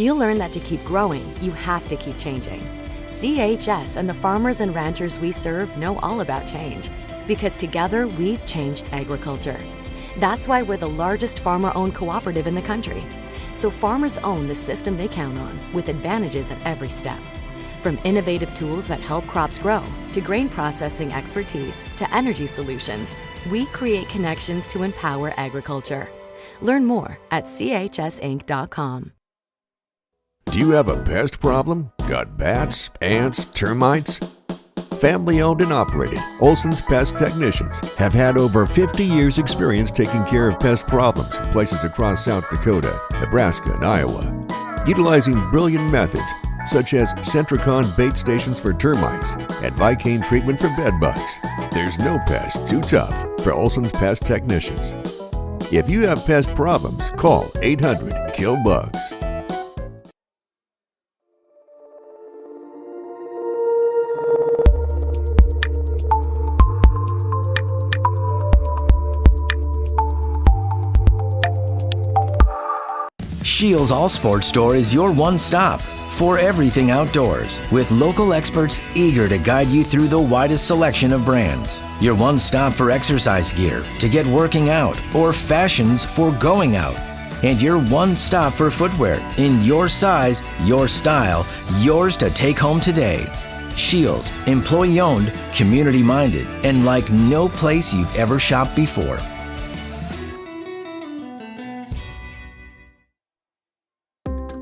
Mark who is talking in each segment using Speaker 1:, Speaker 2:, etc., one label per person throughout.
Speaker 1: you'll learn that to keep growing, you have to keep changing. CHS and the farmers and ranchers we serve know all about change, because together we've changed agriculture. That's why we're the largest farmer-owned cooperative in the country. So farmers own the system they count on, with advantages at every step. From innovative tools that help crops grow, to grain processing expertise, to energy solutions, we create connections to empower agriculture. Learn more at chsinc.com.
Speaker 2: Do you have a pest problem? Got bats, ants, termites? Family-owned and operated, Olson's Pest Technicians have had over 50 years' experience taking care of pest problems in places across South Dakota, Nebraska, and Iowa. Utilizing brilliant methods such as Centricon bait stations for termites and Vicane treatment for bed bugs, there's no pest too tough for Olson's Pest Technicians. If you have pest problems, call 800-KILL-BUGS.
Speaker 3: Shields All Sports Store is your one stop for everything outdoors, with local experts eager to guide you through the widest selection of brands. Your one stop for exercise gear to get working out or fashions for going out. And your one stop for footwear in your size, your style, yours to take home today. Shields, employee owned, community minded, and like no place you've ever shopped before.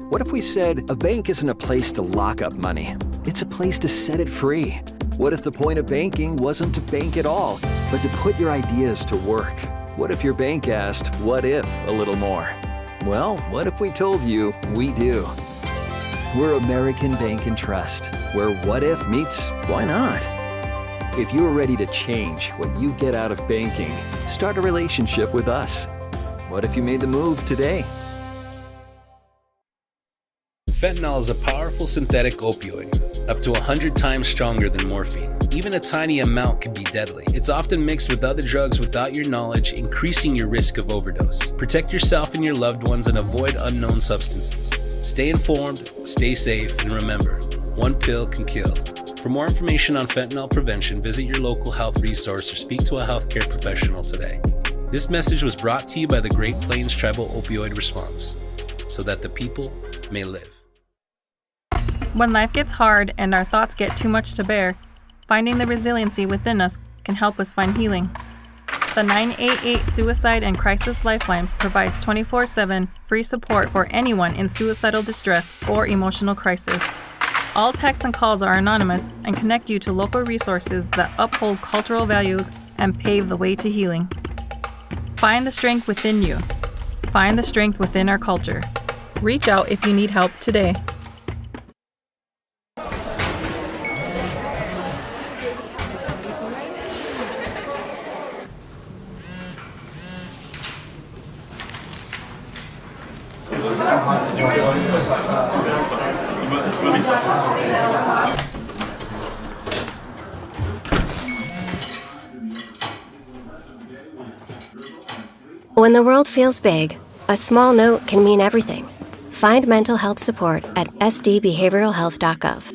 Speaker 4: What if we said a bank isn't a place to lock up money? It's a place to set it free. What if the point of banking wasn't to bank at all, but to put your ideas to work? What if your bank asked, what if, a little more? Well, what if we told you we do? We're American Bank and Trust, where what if meets why not? If you're ready to change what you get out of banking, start a relationship with us. What if you made the move today?
Speaker 5: Fentanyl is a powerful synthetic opioid, up to 100 times stronger than morphine. Even a tiny amount can be deadly. It's often mixed with other drugs without your knowledge, increasing your risk of overdose. Protect yourself and your loved ones and avoid unknown substances. Stay informed, stay safe, and remember, one pill can kill. For more information on fentanyl prevention, visit your local health resource or speak to a healthcare professional today. This message was brought to you by the Great Plains Tribal Opioid Response, so that the people may live.
Speaker 6: When life gets hard and our thoughts get too much to bear, finding the resiliency within us can help us find healing. The 988 Suicide and Crisis Lifeline provides 24/7 free support for anyone in suicidal distress or emotional crisis. All texts and calls are anonymous and connect you to local resources that uphold cultural values and pave the way to healing. Find the strength within you. Find the strength within our culture. Reach out if you need help today.
Speaker 7: When the world feels big, a small note can mean everything. Find mental health support at sdbehavioralhealth.gov.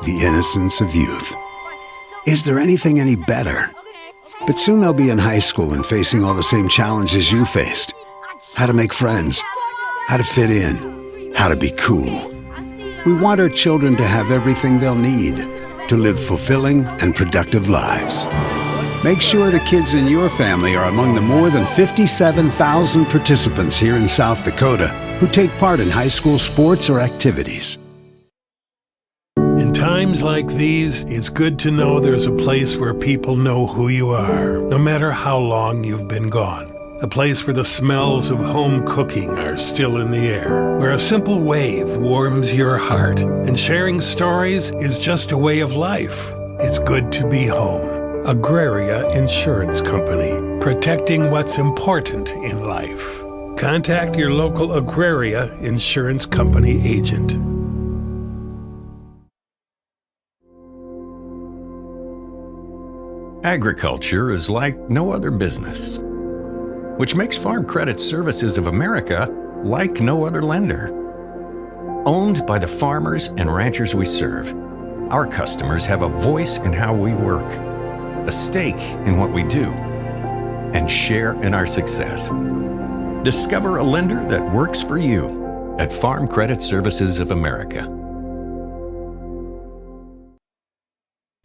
Speaker 8: The innocence of youth. Is there anything any better? But soon they'll be in high school and facing all the same challenges you faced. How to make friends, how to fit in, how to be cool. We want our children to have everything they'll need to live fulfilling and productive lives. Make sure the kids in your family are among the more than 57,000 participants here in South Dakota who take part in high school sports or activities.
Speaker 9: In times like these, it's good to know there's a place where people know who you are, no matter how long you've been gone. A place where the smells of home cooking are still in the air, where a simple wave warms your heart, and sharing stories is just a way of life. It's good to be home. Agraria Insurance Company, protecting what's important in life. Contact your local Agraria Insurance Company agent.
Speaker 10: Agriculture is like no other business, which makes Farm Credit Services of America like no other lender. Owned by the farmers and ranchers we serve, our customers have a voice in how we work, a stake in what we do, and share in our success. Discover a lender that works for you at Farm Credit Services of America.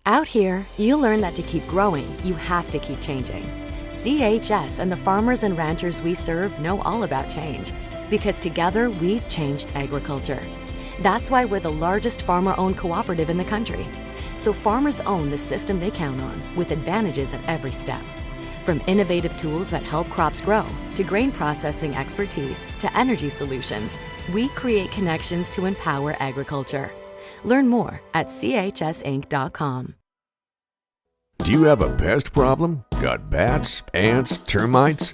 Speaker 1: Out here, you learn that to keep growing, you have to keep changing. CHS and the farmers and ranchers we serve know all about change, because together we've changed agriculture. That's why we're the largest farmer-owned cooperative in the country. So farmers own the system they count on, with advantages at every step. From innovative tools that help crops grow, to grain processing expertise, to energy solutions, we create connections to empower agriculture. Learn more at chsinc.com.
Speaker 2: Do you have a pest problem? Got bats, ants, termites?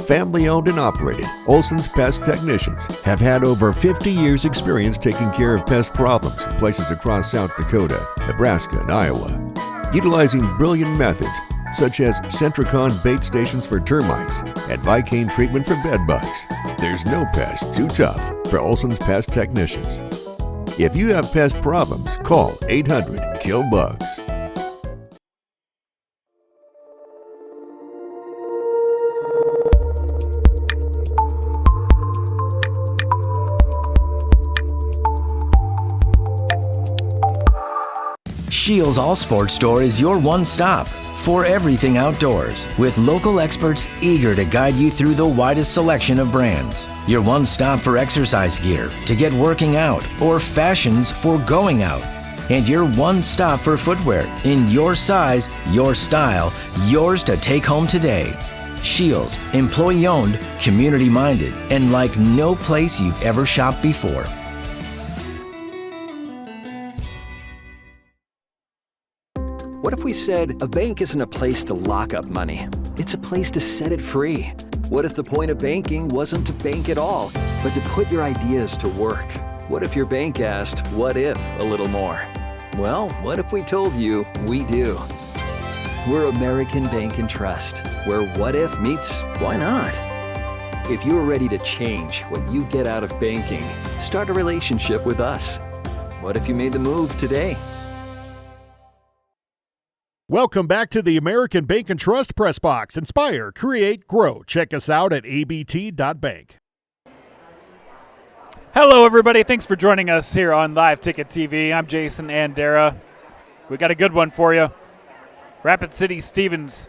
Speaker 2: Family owned and operated, Olson's Pest Technicians have had over 50 years experience taking care of pest problems in places across South Dakota, Nebraska, and Iowa. Utilizing brilliant methods such as Centricon bait stations for termites and Vicane treatment for bed bugs, there's no pest too tough for Olson's Pest Technicians. If you have pest problems, call 800-KILL-BUGS.
Speaker 3: Shields All Sports Store is your one-stop for everything outdoors, with local experts eager to guide you through the widest selection of brands. Your one-stop for exercise gear to get working out or fashions for going out. And your one-stop for footwear in your size, your style, yours to take home today. Shields, employee-owned, community-minded, and like no place you've ever shopped before.
Speaker 4: What if we said a bank isn't a place to lock up money? It's a place to set it free. What if the point of banking wasn't to bank at all, but to put your ideas to work? What if your bank asked, what if, a little more? Well, what if we told you we do? We're American Bank and Trust, where what if meets why not? If you're ready to change what you get out of banking, start a relationship with us. What if you made the move today?
Speaker 11: Welcome back to the American Bank and Trust Press Box. Inspire, create, grow. Check us out at abt.bank.
Speaker 12: Hello, everybody. Thanks for joining us here on Live Ticket TV. I'm Jason Andera. We got a good one for you. Rapid City Stevens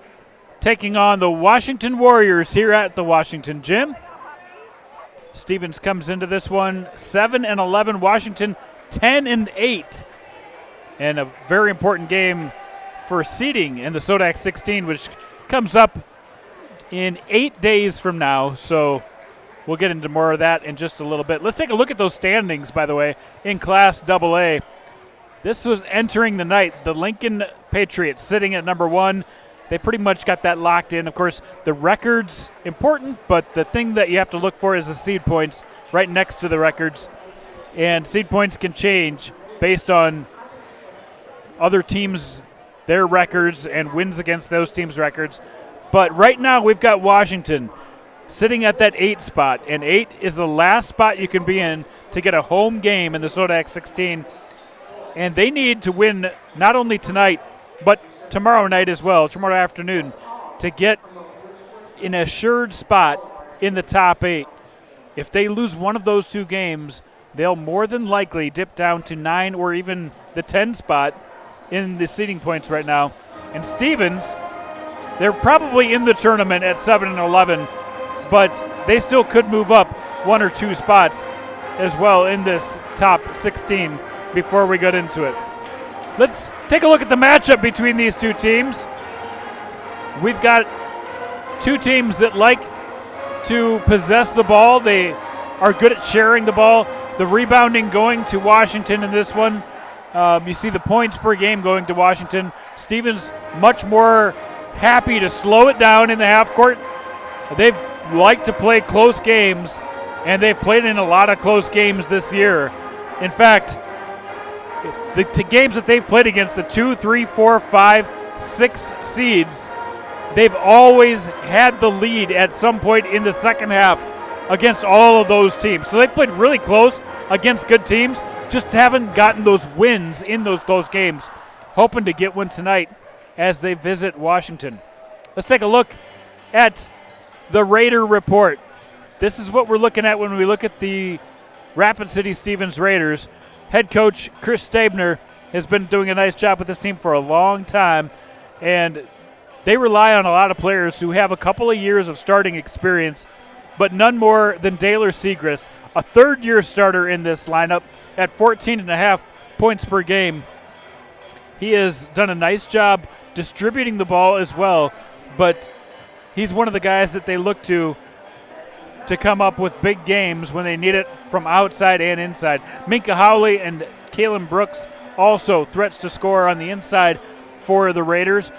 Speaker 12: taking on the Washington Warriors here at the Washington Gym. Stevens comes into this one 7-11. Washington 10-8. And a very important game for seeding in the Sodak 16, which comes up in 8 days from now. So we'll get into more of that in just a little bit. Let's take a look at those standings, by the way, in Class AA. This was entering the night. The Lincoln Patriots sitting at number 1. They pretty much got that locked in. Of course, the record's important, but the thing that you have to look for is the seed points right next to the records. And seed points can change based on other teams' their records and wins against those teams' records. But right now we've got Washington sitting at that 8 spot, and 8 is the last spot you can be in to get a home game in the Sodak 16. And they need to win not only tonight, but tomorrow night as well, tomorrow afternoon, to get an assured spot in the top 8. If they lose one of those 2 games, they'll more than likely dip down to 9 or even the 10 spot in the seeding points right now. And Stevens, they're probably in the tournament at 7-11, but they still could move up 1 or 2 spots as well in this top 16 before we get into it. Let's take a look at the matchup between these 2 teams. We've got 2 teams that like to possess the ball. They are good at sharing the ball. The rebounding going to Washington in this one. You see the points per game going to Washington. Stevens much more happy to slow it down in the half court. They've liked to play close games, and they've played in a lot of close games this year. In fact, the games that they've played against the 2, 3, 4, 5, 6 seeds, they've always had the lead at some point in the second half. against all of those teams. So they played really close against good teams, just haven't gotten those wins in those close games. Hoping to get one tonight as they visit Washington. Let's take a look at the Raider report. This is what we're looking at when we look at the Rapid City Stevens Raiders. Head coach Chris Stabner has been doing a nice job with this team for a long time, and they rely on a lot of players who have a couple of years of starting experience, but none more than Daylor Segrist, a third-year starter in this lineup at 14.5 points per game. He has done a nice job distributing the ball as well, but he's one of the guys that they look to come up with big games when they need it from outside and inside. Minka Howley and Kalen Brooks also threats to score on the inside for the Raiders.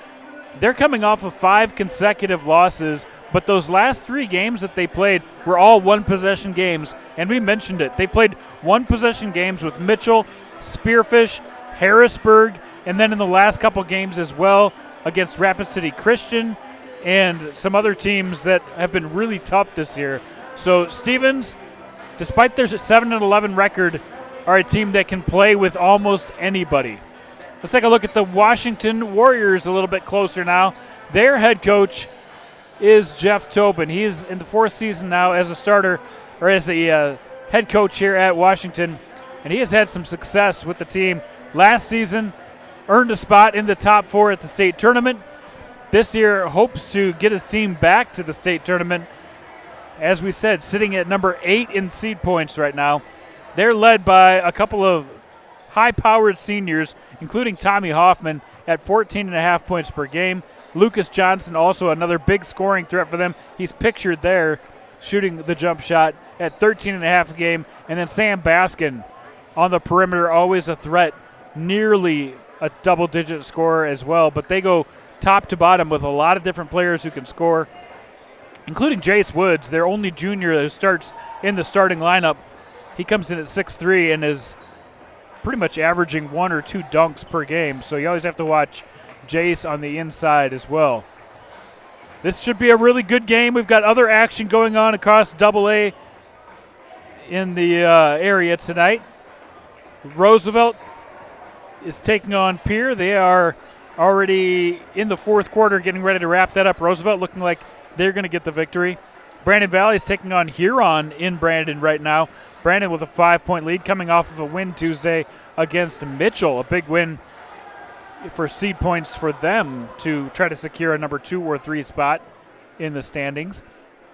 Speaker 12: They're coming off of 5 consecutive losses, but those last 3 games that they played were all one-possession games, and we mentioned it. They played one-possession games with Mitchell, Spearfish, Harrisburg, and then in the last couple games as well against Rapid City Christian and some other teams that have been really tough this year. So Stevens, despite their 7-11 record, are a team that can play with almost anybody. Let's take a look at the Washington Warriors a little bit closer now. Their head coach is Jeff Tobin. He's in the 4th season now as a starter, or as a head coach here at Washington, and he has had some success with the team. Last season, earned a spot in the top 4 at the state tournament. This year hopes to get his team back to the state tournament. As we said, sitting at number 8 in seed points right now. They're led by a couple of high-powered seniors, including Tommy Hoffman at 14.5 points per game. Lucas Johnson, also another big scoring threat for them. He's pictured there shooting the jump shot at 13.5 a game. And then Sam Baskin on the perimeter, always a threat, nearly a double-digit scorer as well. But they go top to bottom with a lot of different players who can score, including Jace Woods, their only junior who starts in the starting lineup. He comes in at 6'3" and is pretty much averaging 1 or 2 dunks per game. So you always have to watch Jace on the inside as well. This should be a really good game. We've got other action going on across AA in the area tonight. Roosevelt is taking on Pierre. They are already in the 4th quarter, getting ready to wrap that up. Roosevelt looking like they're going to get the victory. Brandon Valley is taking on Huron in Brandon right now. Brandon with a 5-point lead coming off of a win Tuesday against Mitchell. A big win for seed points for them to try to secure a number 2 or 3 spot in the standings.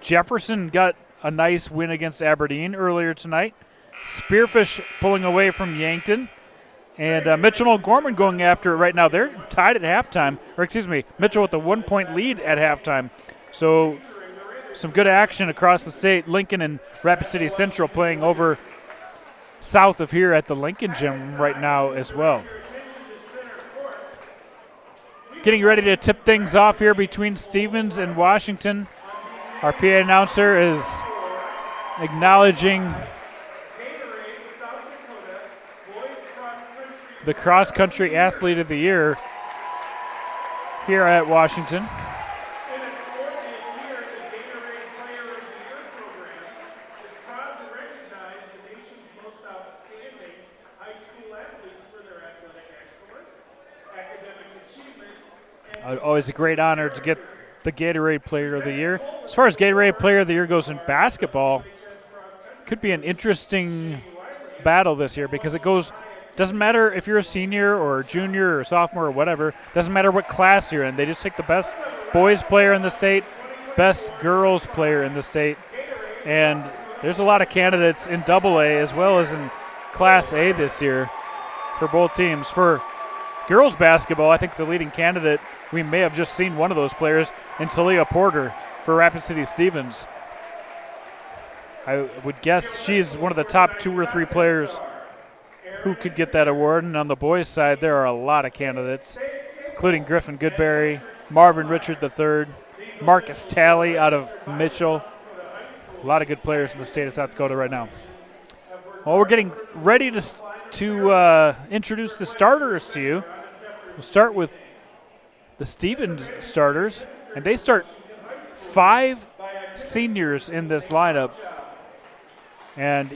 Speaker 12: Jefferson got a nice win against Aberdeen earlier tonight. Spearfish pulling away from Yankton. And Mitchell and O'Gorman going after it right now. They're tied at halftime. Or excuse me, Mitchell with a 1-point lead at halftime. So some good action across the state. Lincoln and Rapid City Central playing over south of here at the Lincoln Gym right now as well. Getting ready to tip things off here between Stevens and Washington. Our PA announcer is acknowledging the cross-country athlete of the year here at Washington. Always a great honor to get the Gatorade Player of the Year. As far as Gatorade Player of the Year goes in basketball, could be an interesting battle this year because it goes, doesn't matter if you're a senior or junior or sophomore or whatever, doesn't matter what class you're in. They just take the best boys player in the state, best girls player in the state, and there's a lot of candidates in AA as well as in Class A this year for both teams. For girls basketball, I think the leading candidate, we may have just seen one of those players in Talia Porter for Rapid City Stevens. I would guess she's one of the top 2 or 3 players who could get that award. And on the boys' side, there are a lot of candidates, including Griffin Goodberry, Marvin Richard III, Marcus Talley out of Mitchell. A lot of good players in the state of South Dakota right now. Well, we're getting ready to introduce the starters to you. We'll start with the Stevens starters, and they start 5 seniors in this lineup. And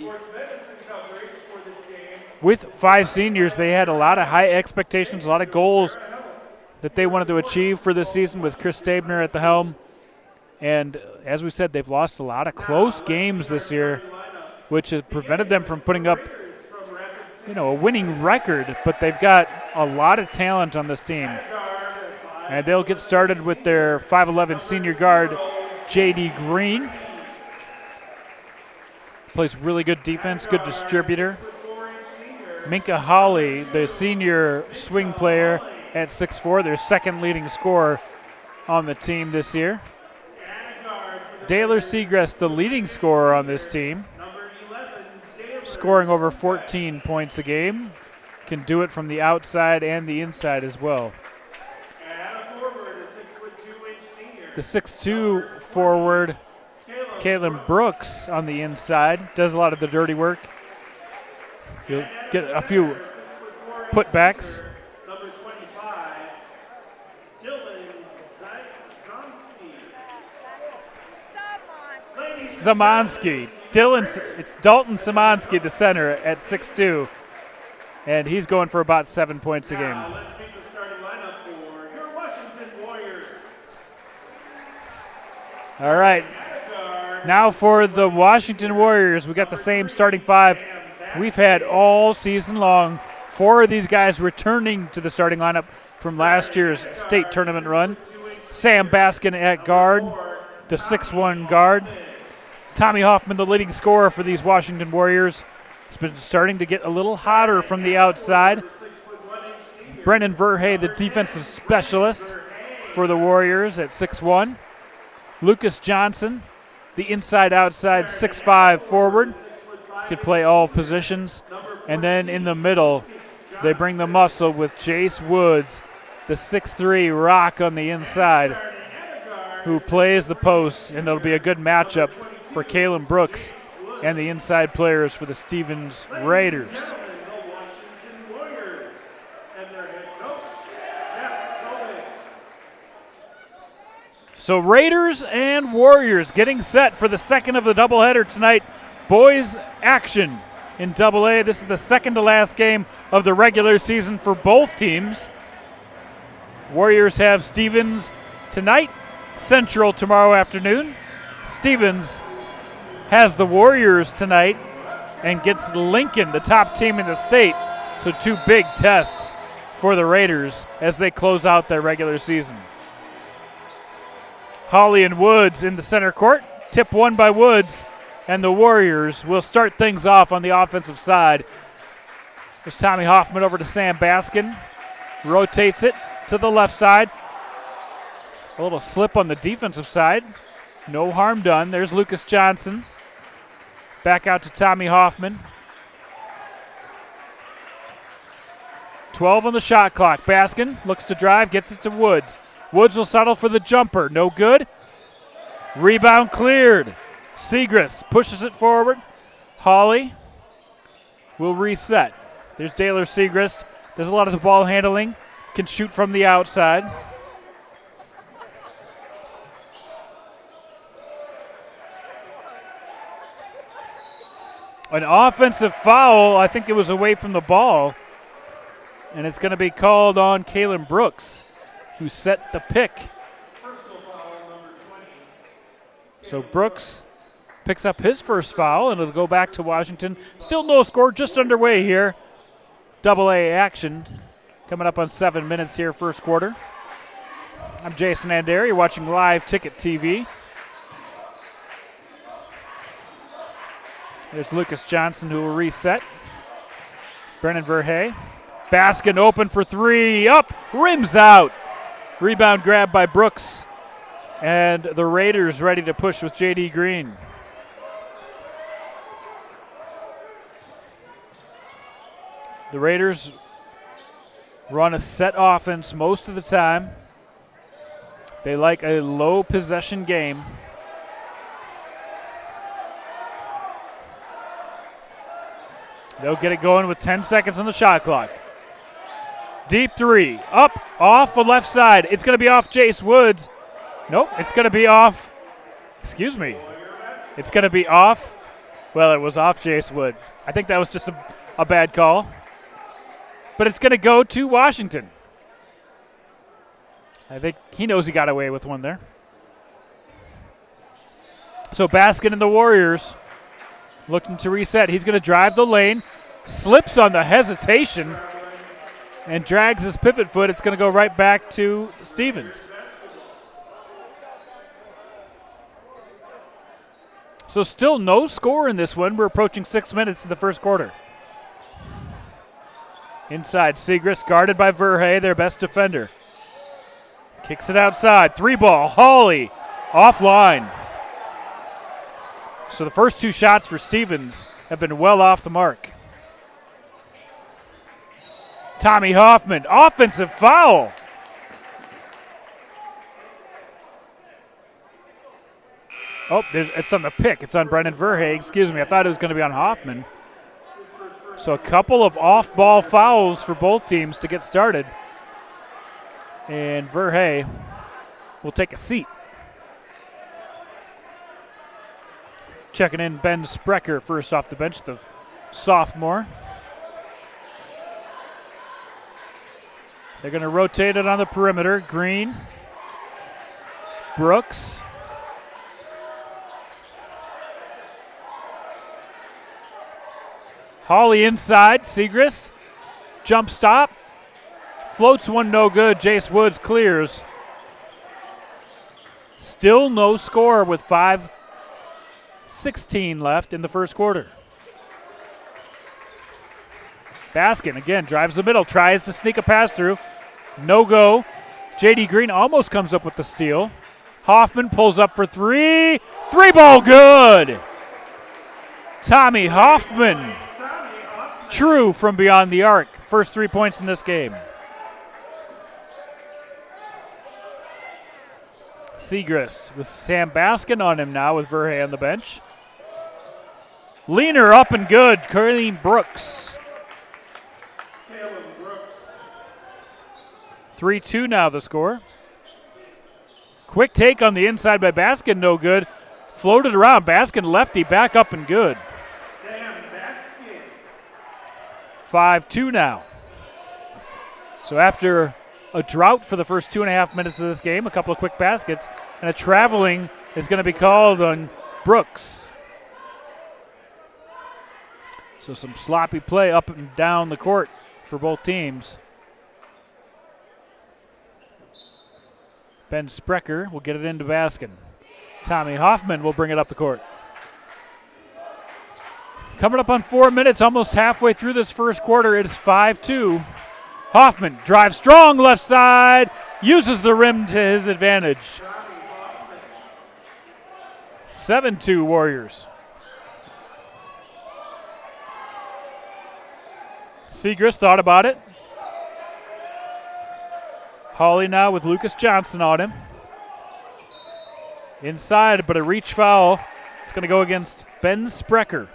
Speaker 12: with 5 seniors, they had a lot of high expectations, a lot of goals that they wanted to achieve for this season with Chris Stabner at the helm. And as we said, they've lost a lot of close games this year, which has prevented them from putting up, a winning record. But they've got a lot of talent on this team. And they'll get started with their 5'11 senior guard, J.D. Green. Plays really good defense, good distributor. Minka Hawley, the senior swing player at 6'4", their second leading scorer on the team this year. Daylor Segrest, the leading scorer on this team, scoring over 14 points a game. Can do it from the outside and the inside as well. The 6'2" forward, Kaylin Brooks, on the inside, does a lot of the dirty work. You'll get a few putbacks. Szymanski. It's Dalton Szymanski, the center, at 6'2", and he's going for about 7 points a game. All right. Now for the Washington Warriors, we got the same starting 5 we've had all season long. 4 of these guys returning to the starting lineup from last year's state tournament run. Sam Baskin at guard, the 6'1" guard. Tommy Hoffman, the leading scorer for these Washington Warriors. It's been starting to get a little hotter from the outside. Brennan Verhey, the defensive specialist for the Warriors at 6'1". Lucas Johnson, the inside-outside 6'5" forward. Could play all positions. And then in the middle, they bring the muscle with Jace Woods, the 6'3" rock on the inside, who plays the post, and it'll be a good matchup for Kaylin Brooks and the inside players for the Stevens Raiders. So Raiders and Warriors getting set for the second of the doubleheader tonight. Boys action in AA. This is the second to last game of the regular season for both teams. Warriors have Stevens tonight, Central tomorrow afternoon. Stevens has the Warriors tonight and gets Lincoln, the top team in the state. So 2 big tests for the Raiders as they close out their regular season. Hawley and Woods in the center court. Tip 1 by Woods, and the Warriors will start things off on the offensive side. There's Tommy Hoffman over to Sam Baskin. Rotates it to the left side. A little slip on the defensive side. No harm done. There's Lucas Johnson. Back out to Tommy Hoffman. 12 on the shot clock. Baskin looks to drive, gets it to Woods. Woods will settle for the jumper. No good. Rebound cleared. Segrist pushes it forward. Hawley will reset. There's Daylor Segrist. Does a lot of the ball handling. Can shoot from the outside. An offensive foul. I think it was away from the ball. And it's going to be called on Kaylin Brooks, who set the pick. So Brooks picks up his first foul, and it'll go back to Washington. Still no score, just underway here. AA action coming up on 7 minutes here, first quarter. I'm Jason Anderi. You're watching Live Ticket TV. There's Lucas Johnson, who will reset. Brennan Verhey. Baskin open for 3. Up. Rims out. Rebound grab by Brooks. And the Raiders ready to push with J.D. Green. The Raiders run a set offense most of the time. They like a low possession game. They'll get it going with 10 seconds on the shot clock. Deep 3. Up, off the left side. It's going to be off Jace Woods. Nope, it's going to be off. Excuse me. It's going to be off Well, it was off Jace Woods. I think that was just a bad call. But it's going to go to Washington. I think he knows he got away with one there. So Baskin and the Warriors looking to reset. He's going to drive the lane, slips on the hesitation, and drags his pivot foot. It's going to go right back to Stevens. So still no score in this one. We're approaching 6 minutes in the first quarter. Inside, Segrist guarded by Verhey, their best defender. Kicks it outside. 3-ball. Hawley offline. So the first 2 shots for Stevens have been well off the mark. Tommy Hoffman, offensive foul. Oh, it's on the pick. It's on Brendan Verhey. Excuse me. I thought it was going to be on Hoffman. So a couple of off-ball fouls for both teams to get started. And Verhey will take a seat. Checking in Ben Sprecher first off the bench, the sophomore. They're going to rotate it on the perimeter. Green, Brooks. Hawley inside, Segrist. Jump stop. Floats one, no good. Jace Woods clears. Still no score with 5:16 left in the first quarter. Baskin again drives the middle, tries to sneak a pass through. No go. J.D. Green almost comes up with the steal. Hoffman pulls up for 3. 3-ball good. Tommy Hoffman. True from beyond the arc. First 3 points in this game. Segrist with Sam Baskin on him now with Verhey on the bench. Leaner up and good. Curleen Brooks. 3-2 now the score. Quick take on the inside by Baskin, no good. Floated around. Baskin lefty back up and good. 5-2 now. So after a drought for the first 2.5 minutes of this game, a couple of quick baskets, and a traveling is going to be called on Brooks. So some sloppy play up and down the court for both teams. Ben Sprecher will get it into Baskin. Tommy Hoffman will bring it up the court. Coming up on 4 minutes, almost halfway through this first quarter, it is 5-2. Hoffman drives strong left side, uses the rim to his advantage. 7-2 Warriors. Segrist thought about it. Hawley now with Lucas Johnson on him. Inside, but a reach foul. It's going to go against Ben Sprecher.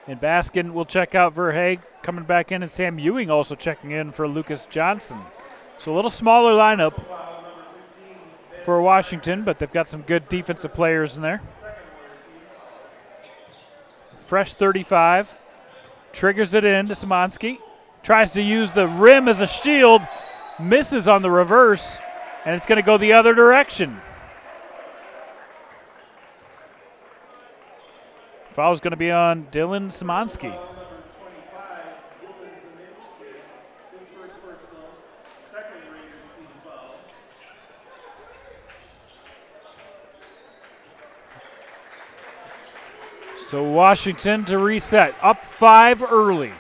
Speaker 12: And Baskin will check out Verhey coming back in, and Sam Ewing also checking in for Lucas Johnson. So a little smaller lineup for Washington, but they've got some good defensive players in there. Fresh 35. Triggers it in to Szymanski. Tries to use the rim as a shield. Misses on the reverse, and it's going to go the other direction. Foul's going to be on Dylan Szymanski. So Washington to reset, up 5 early.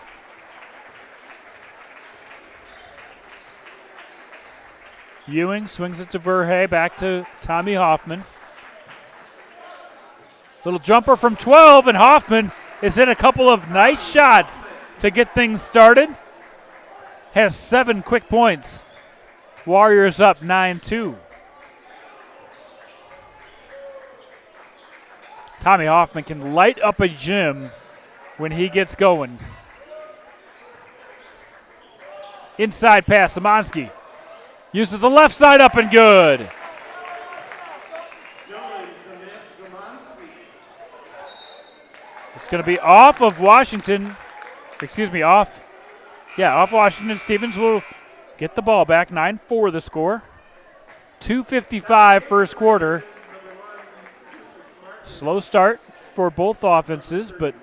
Speaker 12: Ewing swings it to Verhey, back to Tommy Hoffman. Little jumper from 12, and Hoffman has hit a couple of nice shots to get things started. Has 7 quick points. Warriors up 9-2. Tommy Hoffman can light up a gym when he gets going. Inside pass, Szymanski. Uses the left side up and good. It's going to be off of Washington. Off Washington. Stevens will get the ball back. 9-4 the score. 2:55 first quarter. Slow start for both offenses, but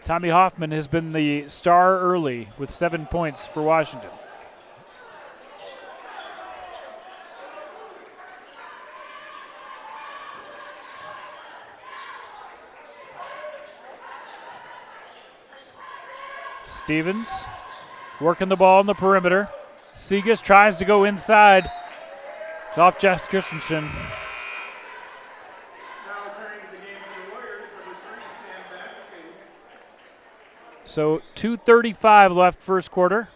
Speaker 12: Tommy Hoffman has been the star early with 7 points for Washington. Stevens working the ball on the perimeter. Sioux tries to go inside. It's off Jeff Christensen. So 2:35 left first quarter.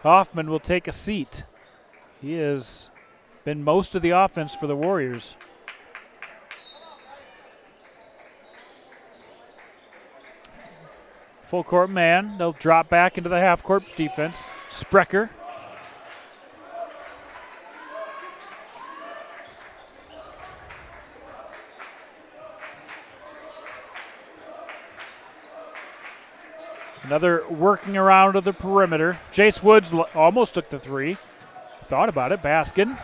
Speaker 12: Hoffman will take a seat. He has been most of the offense for the Warriors. Full court man. They'll drop back into the half court defense. Sprecher. Another working around of the perimeter. Jace Woods almost took the three. Thought about it. Baskin.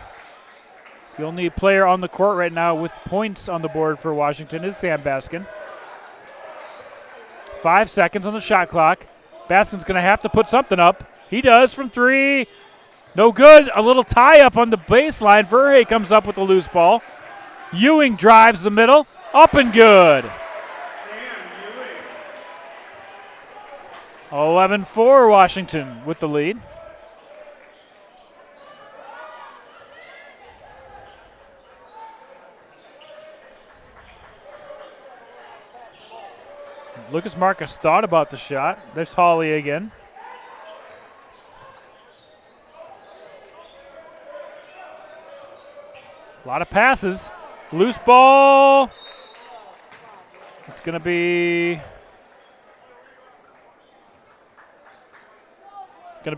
Speaker 12: The only player on the court right now with points on the board for Washington is Sam Baskin. 5 seconds on the shot clock. Baskin's going to have to put something up. He does from three. No good. A little tie up on the baseline. Verhey comes up with a loose ball. Ewing drives the middle. Up and good. 11-4 Washington with the lead. Lucas Marcus thought about the shot. There's Hawley again. A lot of passes. Loose ball. It's going to be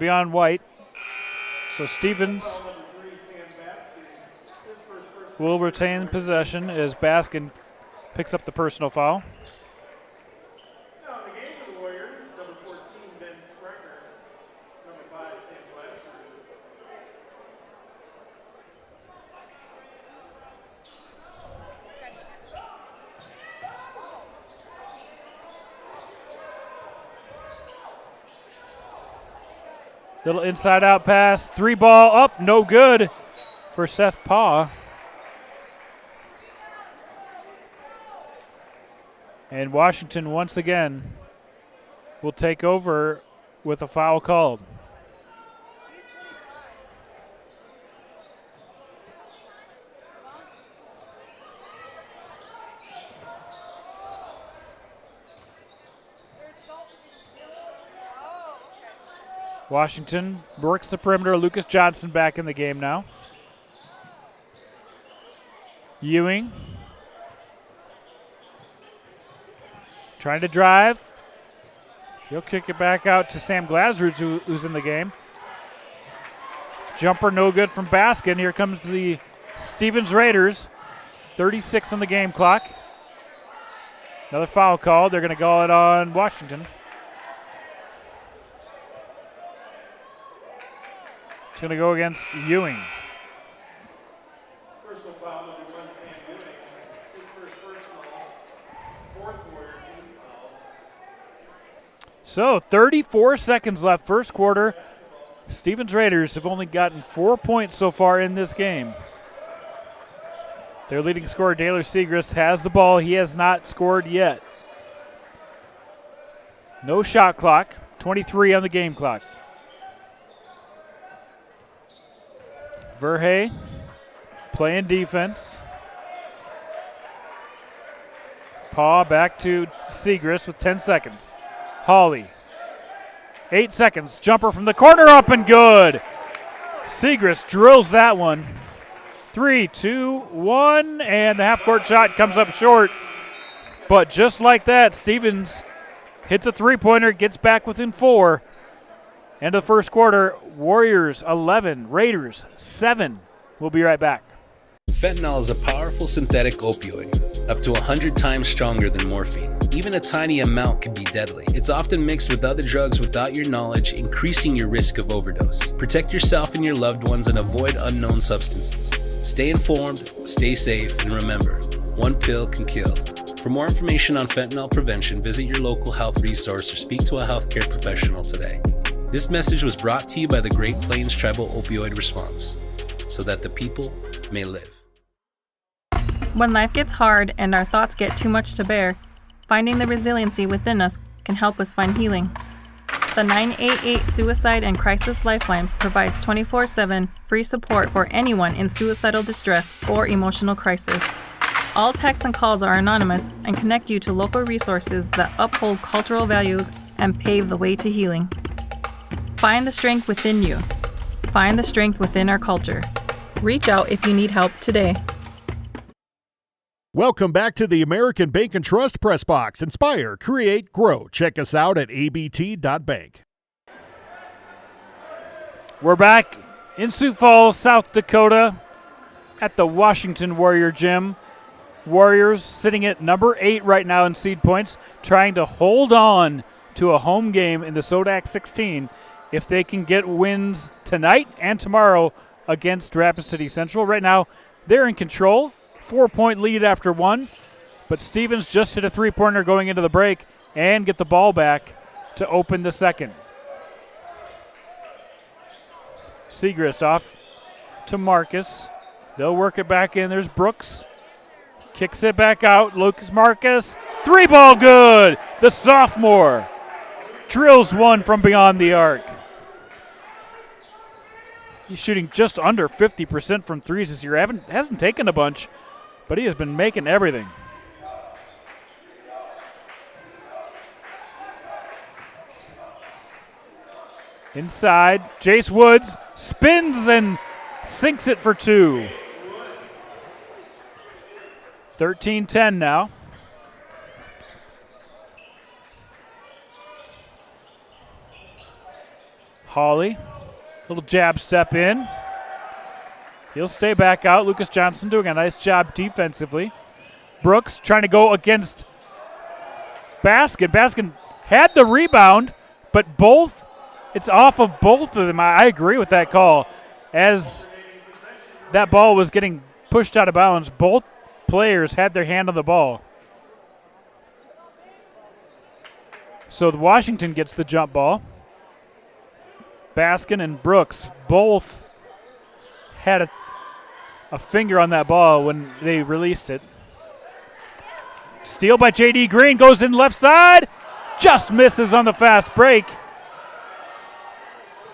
Speaker 12: on White. So Stevens will retain possession as Baskin picks up the personal foul. Little inside-out pass. Three ball up. No good for Seth Paugh. And Washington once again will take over with a foul called. Washington works the perimeter. Lucas Johnson back in the game now. Ewing trying to drive. He'll kick it back out to Sam Glasroots, who's in the game. Jumper no good from Baskin. Here comes the Stevens Raiders. 36 on the game clock. Another foul called. They're going to call it on Washington. It's going to go against Ewing. Personal foul number 1, Sam Ewing. His first personal, fourth Warrior team foul. So 34 seconds left first quarter. Stevens Raiders have only gotten 4 points so far in this game. Their leading scorer, Daylor Siegrist, has the ball. He has not scored yet. No shot clock. 23 on the game clock. Verhey playing defense. Paugh back to Siegrist with 10 seconds. Hawley. 8 seconds. Jumper from the corner up and good. Siegrist drills that one. 3, 2, 1, and the half-court shot comes up short. But just like that, Stevens hits a three-pointer, gets back within 4. End of the first quarter, Warriors 11, Raiders 7. We'll be right back.
Speaker 5: Fentanyl is a powerful synthetic opioid. up to 100 times stronger than morphine. Even a tiny amount can be deadly. It's often mixed with other drugs without your knowledge, increasing your risk of overdose. Protect yourself and your loved ones and avoid unknown substances. Stay informed, stay safe, and remember, one pill can kill. For more information on fentanyl prevention, visit your local health resource or speak to a healthcare professional today. This message was brought to you by the Great Plains Tribal Opioid Response, so that the people may live.
Speaker 6: When life gets hard and our thoughts get too much to bear, finding the resiliency within us can help us find healing. The 988 Suicide and Crisis Lifeline provides 24/7 free support for anyone in suicidal distress or emotional crisis. All texts and calls are anonymous and connect you to local resources that uphold cultural values and pave the way to healing. Find the strength within you. Find the strength within our culture. Reach out if you need help today.
Speaker 11: Welcome back to the American Bank and Trust Press Box. Inspire, create, grow. Check us out at abt.bank.
Speaker 12: We're back in Sioux Falls, South Dakota at the Washington Warrior Gym. Warriors sitting at number 8 right now in seed points, trying to hold on to a home game in the Sodak 16 if they can get wins tonight and tomorrow against Rapid City Central. Right now, they're in control. 4-point lead after one, but Stevens just hit a three-pointer going into the break and get the ball back to open the second. Segrist off to Marcus. They'll work it back in. There's Brooks. Kicks it back out. Lucas Marcus. Three ball good. The sophomore drills one from beyond the arc. He's shooting just under 50% from threes this year. Hasn't taken a bunch, but he has been making everything. Inside, Jace Woods spins and sinks it for two. 13-10 now. Hawley, little jab step in. He'll stay back out. Lucas Johnson doing a nice job defensively. Brooks trying to go against Baskin. Baskin had the rebound, but it's off of both of them. I agree with that call. As that ball was getting pushed out of bounds, both players had their hand on the ball. So Washington gets the jump ball. Baskin and Brooks both had a finger on that ball when they released it. Steal by J.D. Green, goes in left side. Just misses on the fast break.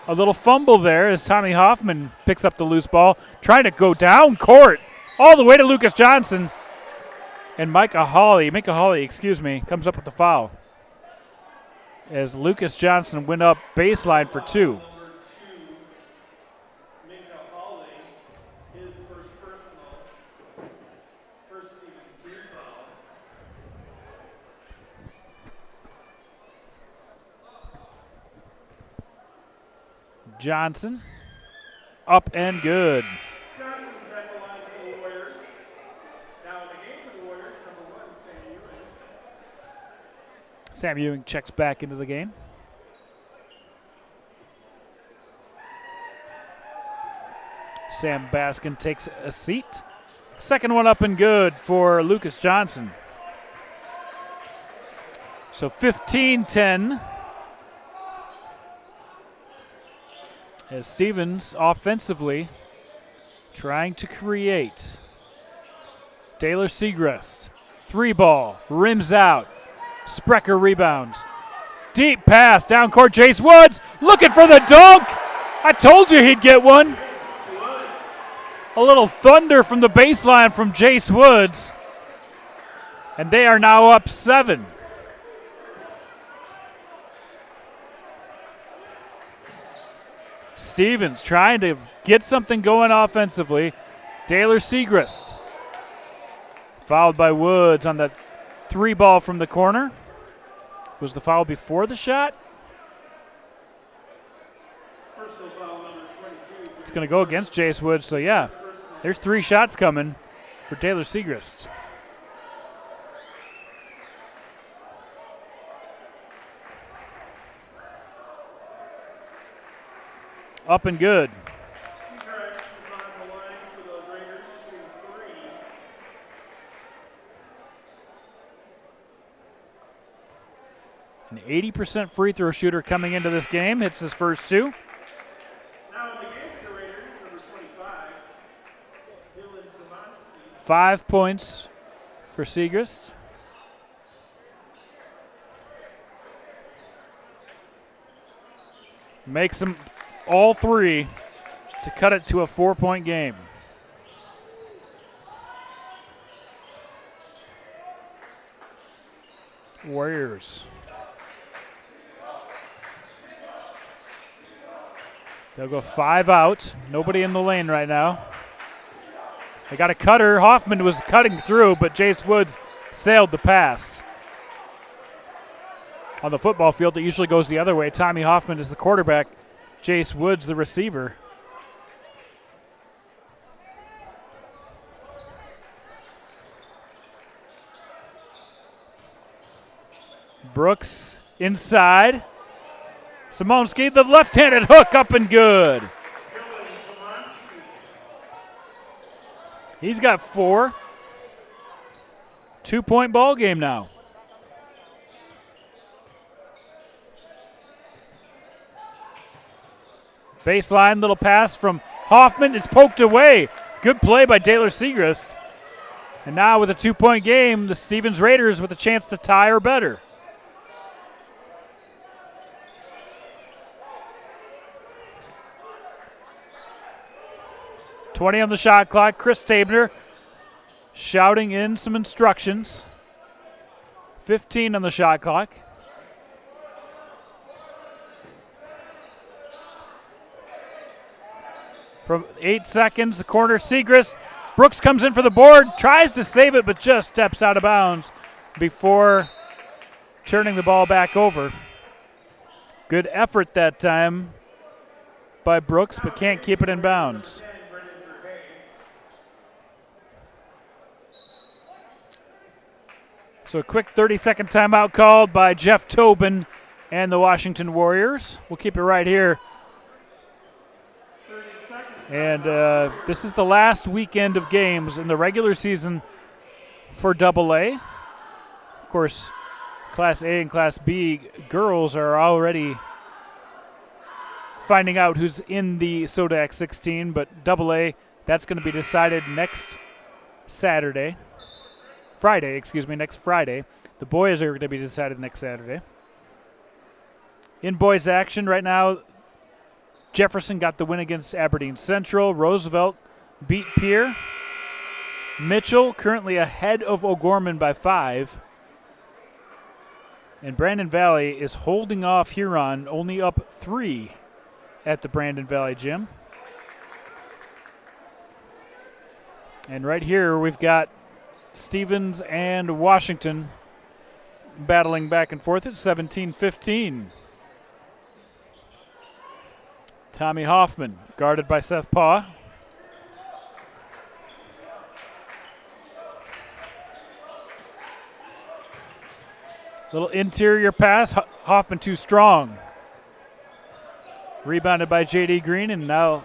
Speaker 12: A little fumble there as Tommy Hoffman picks up the loose ball, trying to go down court all the way to Lucas Johnson. And Micah Hawley, comes up with the foul. As Lucas Johnson went up baseline for two. Johnson, up and good.
Speaker 13: Johnson's at the line for the Warriors. Now in the game for the Warriors, number 1, Sam Ewing.
Speaker 12: Sam Ewing checks back into the game. Sam Baskin takes a seat. Second one up and good for Lucas Johnson. So 15-10. As Stevens offensively trying to create. Taylor Segrist, three ball, rims out. Sprecher rebounds. Deep pass, down court, Jace Woods looking for the dunk. I told you he'd get one. A little thunder from the baseline from Jace Woods. And they are now up 7. Stevens trying to get something going offensively. Taylor Segrist. Fouled by Woods on the three ball from the corner. Was the foul before the shot? It's going to go against Jace Woods, so yeah. There's 3 shots coming for Taylor Segrist. up and good.
Speaker 13: Seacrest is on the line for the Raiders, shooting 3.
Speaker 12: An 80% free throw shooter coming into this game. Hits his first 2.
Speaker 13: Now in the game for the Raiders, number 25, Dylan Szymanski.
Speaker 12: 5 points for Segrist. Makes them all 3 to cut it to a 4-point game. Warriors. They'll go 5 out. Nobody in the lane right now. They got a cutter. Hoffman was cutting through, but Jace Woods sailed the pass. On the football field, it usually goes the other way. Tommy Hoffman is the quarterback. Jace Woods the receiver. Brooks inside. Simonski, the left-handed hook, up and good. He's got 4. 2-point ball game now. Baseline, little pass from Hoffman. It's poked away. Good play by Taylor Segrist. And now with a 2-point game, the Stevens Raiders with a chance to tie or better. .20 on the shot clock. Chris Tabner shouting in some instructions. 15 on the shot clock. From 8 seconds, the corner, Segrist. Brooks comes in for the board, tries to save it, but just steps out of bounds before turning the ball back over. Good effort that time by Brooks, but can't keep it in bounds. So a quick 30-second timeout called by Jeff Tobin and the Washington Warriors. We'll keep it right here. And this is the last weekend of games in the regular season for AA. Of course, Class A and Class B girls are already finding out who's in the Sodac 16, but AA, that's going to be decided next Friday. Next Friday. The boys are going to be decided next Saturday. In boys action right now, Jefferson got the win against Aberdeen Central. Roosevelt beat Pierre. Mitchell currently ahead of O'Gorman by 5. And Brandon Valley is holding off Huron, only up 3 at the Brandon Valley gym. And right here we've got Stevens and Washington battling back and forth at 17-15. Tommy Hoffman, guarded by Seth Paugh. Little interior pass. Hoffman too strong. Rebounded by J.D. Green, and now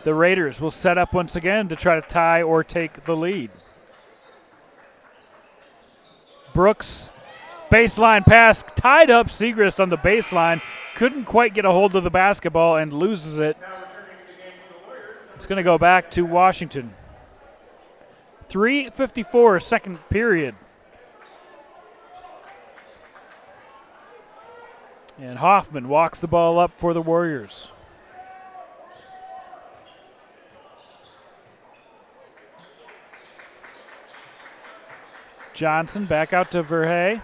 Speaker 12: the Raiders will set up once again to try to tie or take the lead. Brooks, baseline pass, tied up Segrist on the baseline. Couldn't quite get a hold of the basketball and loses it. It's going to go back to Washington. 3:54 second period. And Hoffman walks the ball up for the Warriors. Johnson back out to Verhey.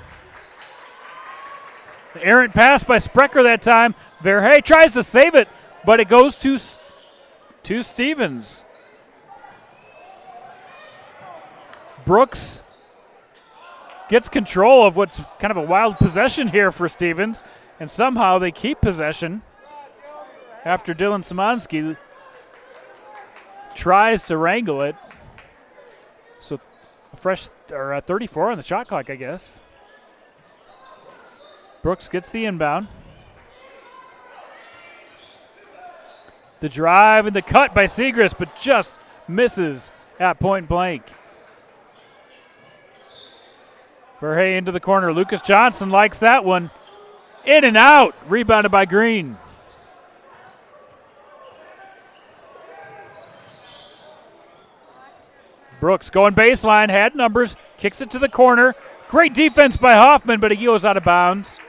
Speaker 12: The errant pass by Sprecher that time. Verhey tries to save it, but it goes to Stevens. Brooks gets control of what's kind of a wild possession here for Stevens, and somehow they keep possession after Dylan Szymanski tries to wrangle it. So a fresh 34 on the shot clock, I guess. Brooks gets the inbound. The drive and the cut by Segrist, but just misses at point blank. Verhey into the corner. Lucas Johnson likes that one. In and out. Rebounded by Green. Brooks going baseline, had numbers, kicks it to the corner. Great defense by Hoffman, but he goes out of bounds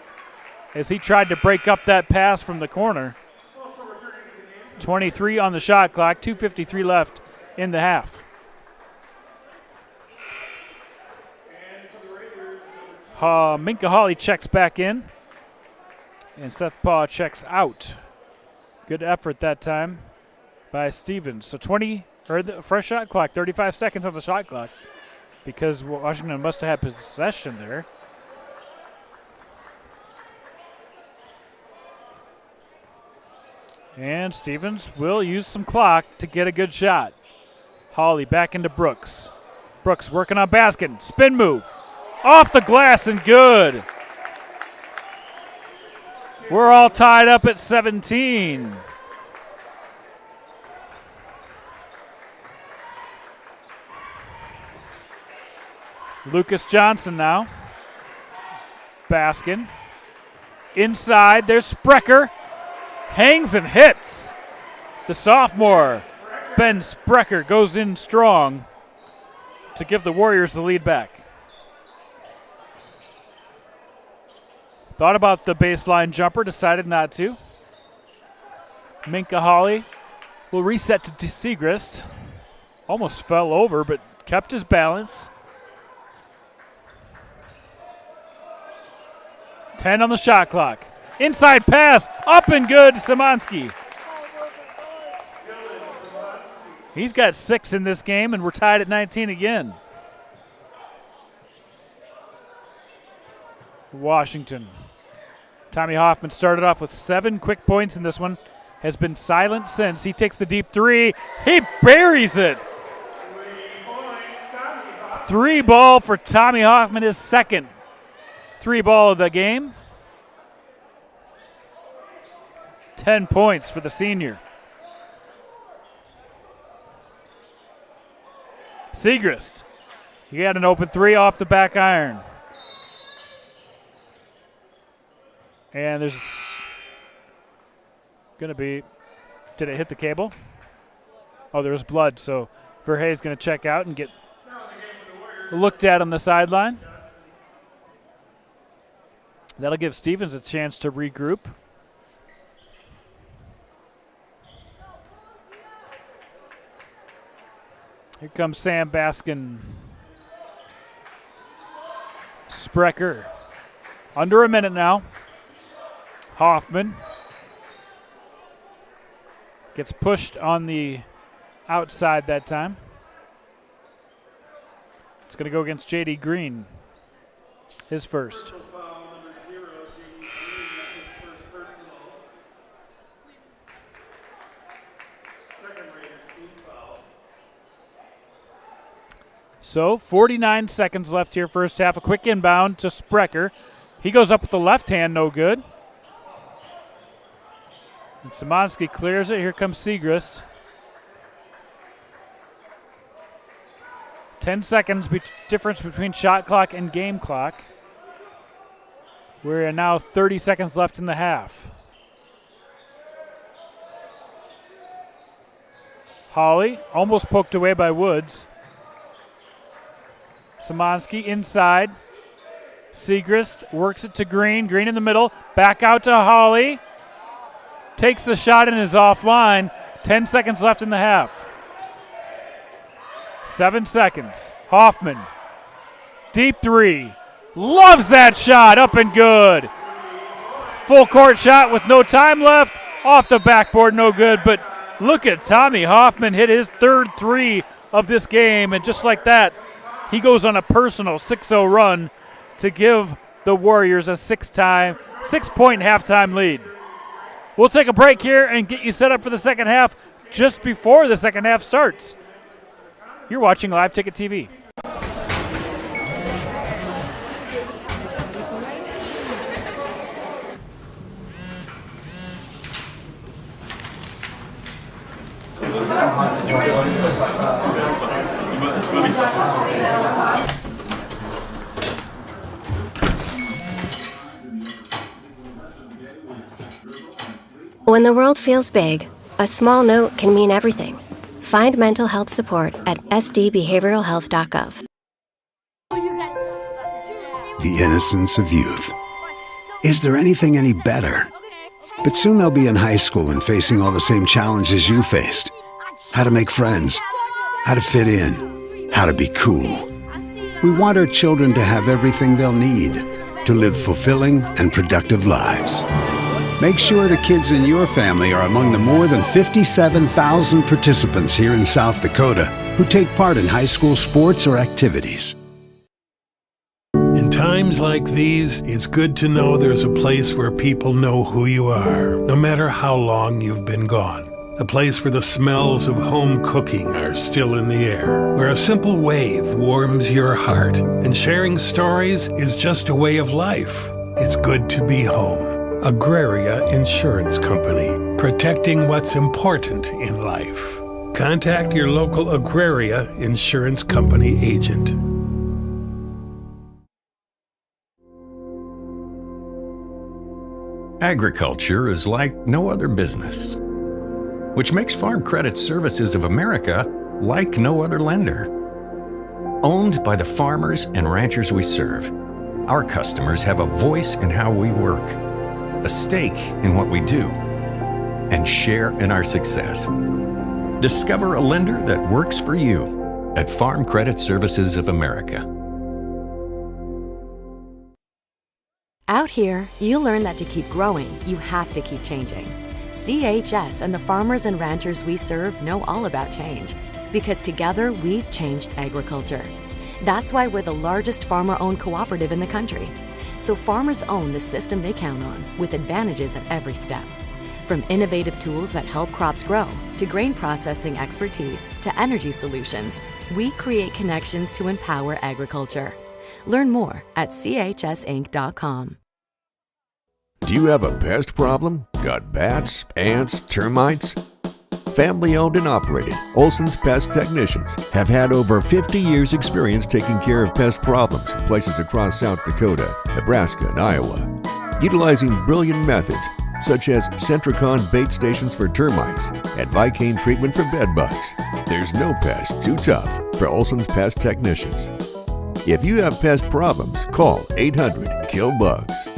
Speaker 12: as he tried to break up that pass from the corner. 23 on the shot clock, 2:53 left in the half. Minka Hawley checks back in, and Seth Paw checks out. Good effort that time by Stevens. So the fresh shot clock, 35 seconds on the shot clock, because Washington must have had possession there. And Stevens will use some clock to get a good shot. Hawley back into Brooks. Brooks working on Baskin. Spin move. Off the glass and good. We're all tied up at 17. Lucas Johnson now. Baskin. Inside, there's Sprecher. Hangs and hits. The sophomore, Ben Sprecher, goes in strong to give the Warriors the lead back. Thought about the baseline jumper, decided not to. Minka Hawley will reset to Segrist. Almost fell over, but kept his balance. 10 on the shot clock. Inside pass, up and good, Szymanski. He's got 6 in this game, and we're tied at 19 again. Washington. Tommy Hoffman started off with 7 quick points in this one. Has been silent since. He takes the deep 3. He buries it. 3 ball for Tommy Hoffman, his second 3 ball of the game. 10 points for the senior. Segrist. He had an open 3 off the back iron. And there's going to be, did it hit the cable? Oh, there's blood, so Verhey's going to check out and get looked at on the sideline. That'll give Stevens a chance to regroup. Here comes Sam Baskin. Sprecher. Under a minute now. Hoffman gets pushed on the outside that time. It's going to go against J.D. Green. His first. So 49 seconds left here, first half. A quick inbound to Sprecher. He goes up with the left hand, no good. And Szymanski clears it. Here comes Segrist. 10 seconds difference between shot clock and game clock. We're now 30 seconds left in the half. Hawley almost poked away by Woods. Szymanski inside. Segrist works it to Green. Green in the middle. Back out to Hawley. Takes the shot and is offline. 10 seconds left in the half. 7 seconds. Hoffman. Deep 3. Loves that shot. Up and good. Full court shot with no time left. Off the backboard, no good. But look at Tommy Hoffman hit his third 3 of this game. And just like that, he goes on a personal 6-0 run to give the Warriors a 6-point halftime lead. We'll take a break here and get you set up for the second half just before the second half starts. You're watching Live Ticket TV.
Speaker 7: When the world feels big, a small note can mean everything. Find mental health support at sdbehavioralhealth.gov.
Speaker 8: The innocence of youth. Is there anything any better? But soon they'll be in high school and facing all the same challenges you faced. How to make friends, how to fit in, how to be cool. We want our children to have everything they'll need to live fulfilling and productive lives. Make sure the kids in your family are among the more than 57,000 participants here in South Dakota who take part in high school sports or activities.
Speaker 9: In times like these, it's good to know there's a place where people know who you are, no matter how long you've been gone. A place where the smells of home cooking are still in the air, where a simple wave warms your heart, and sharing stories is just a way of life. It's good to be home. Agraria Insurance Company, protecting what's important in life. Contact your local Agraria Insurance Company agent.
Speaker 10: Agriculture is like no other business, which makes Farm Credit Services of America like no other lender. Owned by the farmers and ranchers we serve, our customers have a voice in how we work, a stake in what we do, and share in our success. Discover a lender that works for you at Farm Credit Services of America.
Speaker 1: Out here, you learn that to keep growing, you have to keep changing. CHS and the farmers and ranchers we serve know all about change, because together we've changed agriculture. That's why we're the largest farmer-owned cooperative in the country. So farmers own the system they count on, with advantages at every step. From innovative tools that help crops grow, to grain processing expertise, to energy solutions, we create connections to empower agriculture. Learn more at chsinc.com.
Speaker 2: Do you have a pest problem? Got bats, ants, termites? Family owned and operated, Olson's Pest Technicians have had over 50 years experience taking care of pest problems in places across South Dakota, Nebraska, and Iowa. Utilizing brilliant methods such as Centricon bait stations for termites and Vicane treatment for bed bugs, there's no pest too tough for Olson's Pest Technicians. If you have pest problems, call 800-KILL-BUGS.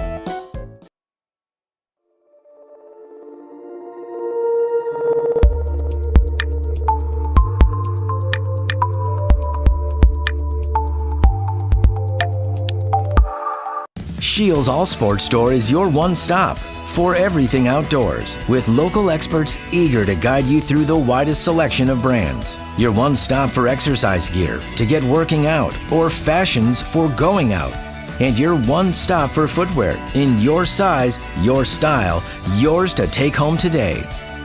Speaker 3: Shields All Sports Store is your one stop for everything outdoors, with local experts eager to guide you through the widest selection of brands. Your one stop for exercise gear to get working out or fashions for going out. And your one stop for footwear in your size, your style, yours to take home today.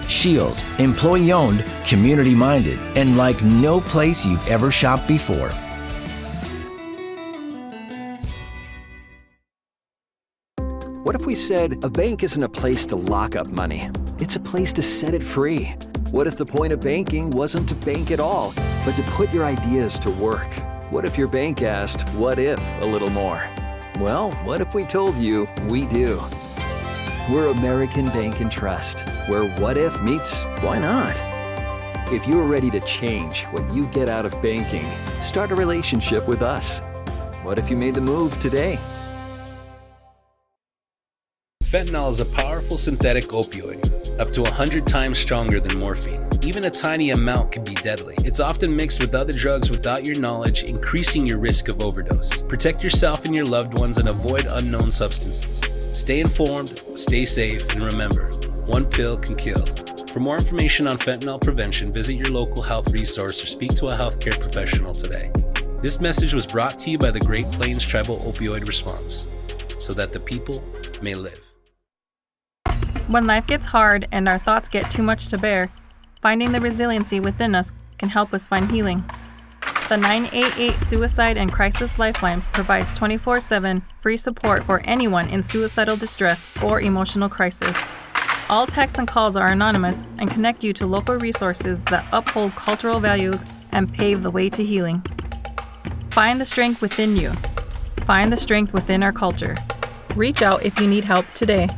Speaker 3: Shields, employee owned, community minded, and like no place you've ever shopped before.
Speaker 4: What if we said a bank isn't a place to lock up money? It's a place to set it free. What if the point of banking wasn't to bank at all, but to put your ideas to work? What if your bank asked, what if, a little more? Well, what if we told you we do? We're American Bank and Trust, where what if meets why not? If you're ready to change what you get out of banking, start a relationship with us. What if you made the move today?
Speaker 5: Fentanyl is a powerful synthetic opioid, up to 100 times stronger than morphine. Even a tiny amount can be deadly. It's often mixed with other drugs without your knowledge, increasing your risk of overdose. Protect yourself and your loved ones and avoid unknown substances. Stay informed, stay safe, and remember, one pill can kill. For more information on fentanyl prevention, visit your local health resource or speak to a healthcare professional today. This message was brought to you by the Great Plains Tribal Opioid Response, so that the people may live.
Speaker 6: When life gets hard and our thoughts get too much to bear, finding the resiliency within us can help us find healing. The 988 Suicide and Crisis Lifeline provides 24/7 free support for anyone in suicidal distress or emotional crisis. All texts and calls are anonymous and connect you to local resources that uphold cultural values and pave the way to healing. Find the strength within you. Find the strength within our culture. Reach out if you need help today.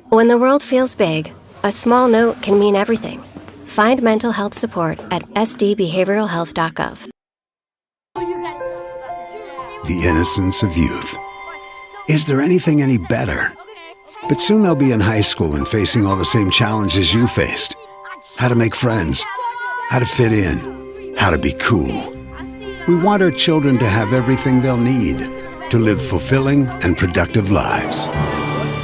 Speaker 7: When the world feels big, a small note can mean everything. Find mental health support at sdbehavioralhealth.gov.
Speaker 8: The innocence of youth. Is there anything any better? But soon they'll be in high school and facing all the same challenges you faced. How to make friends, how to fit in, how to be cool. We want our children to have everything they'll need to live fulfilling and productive lives.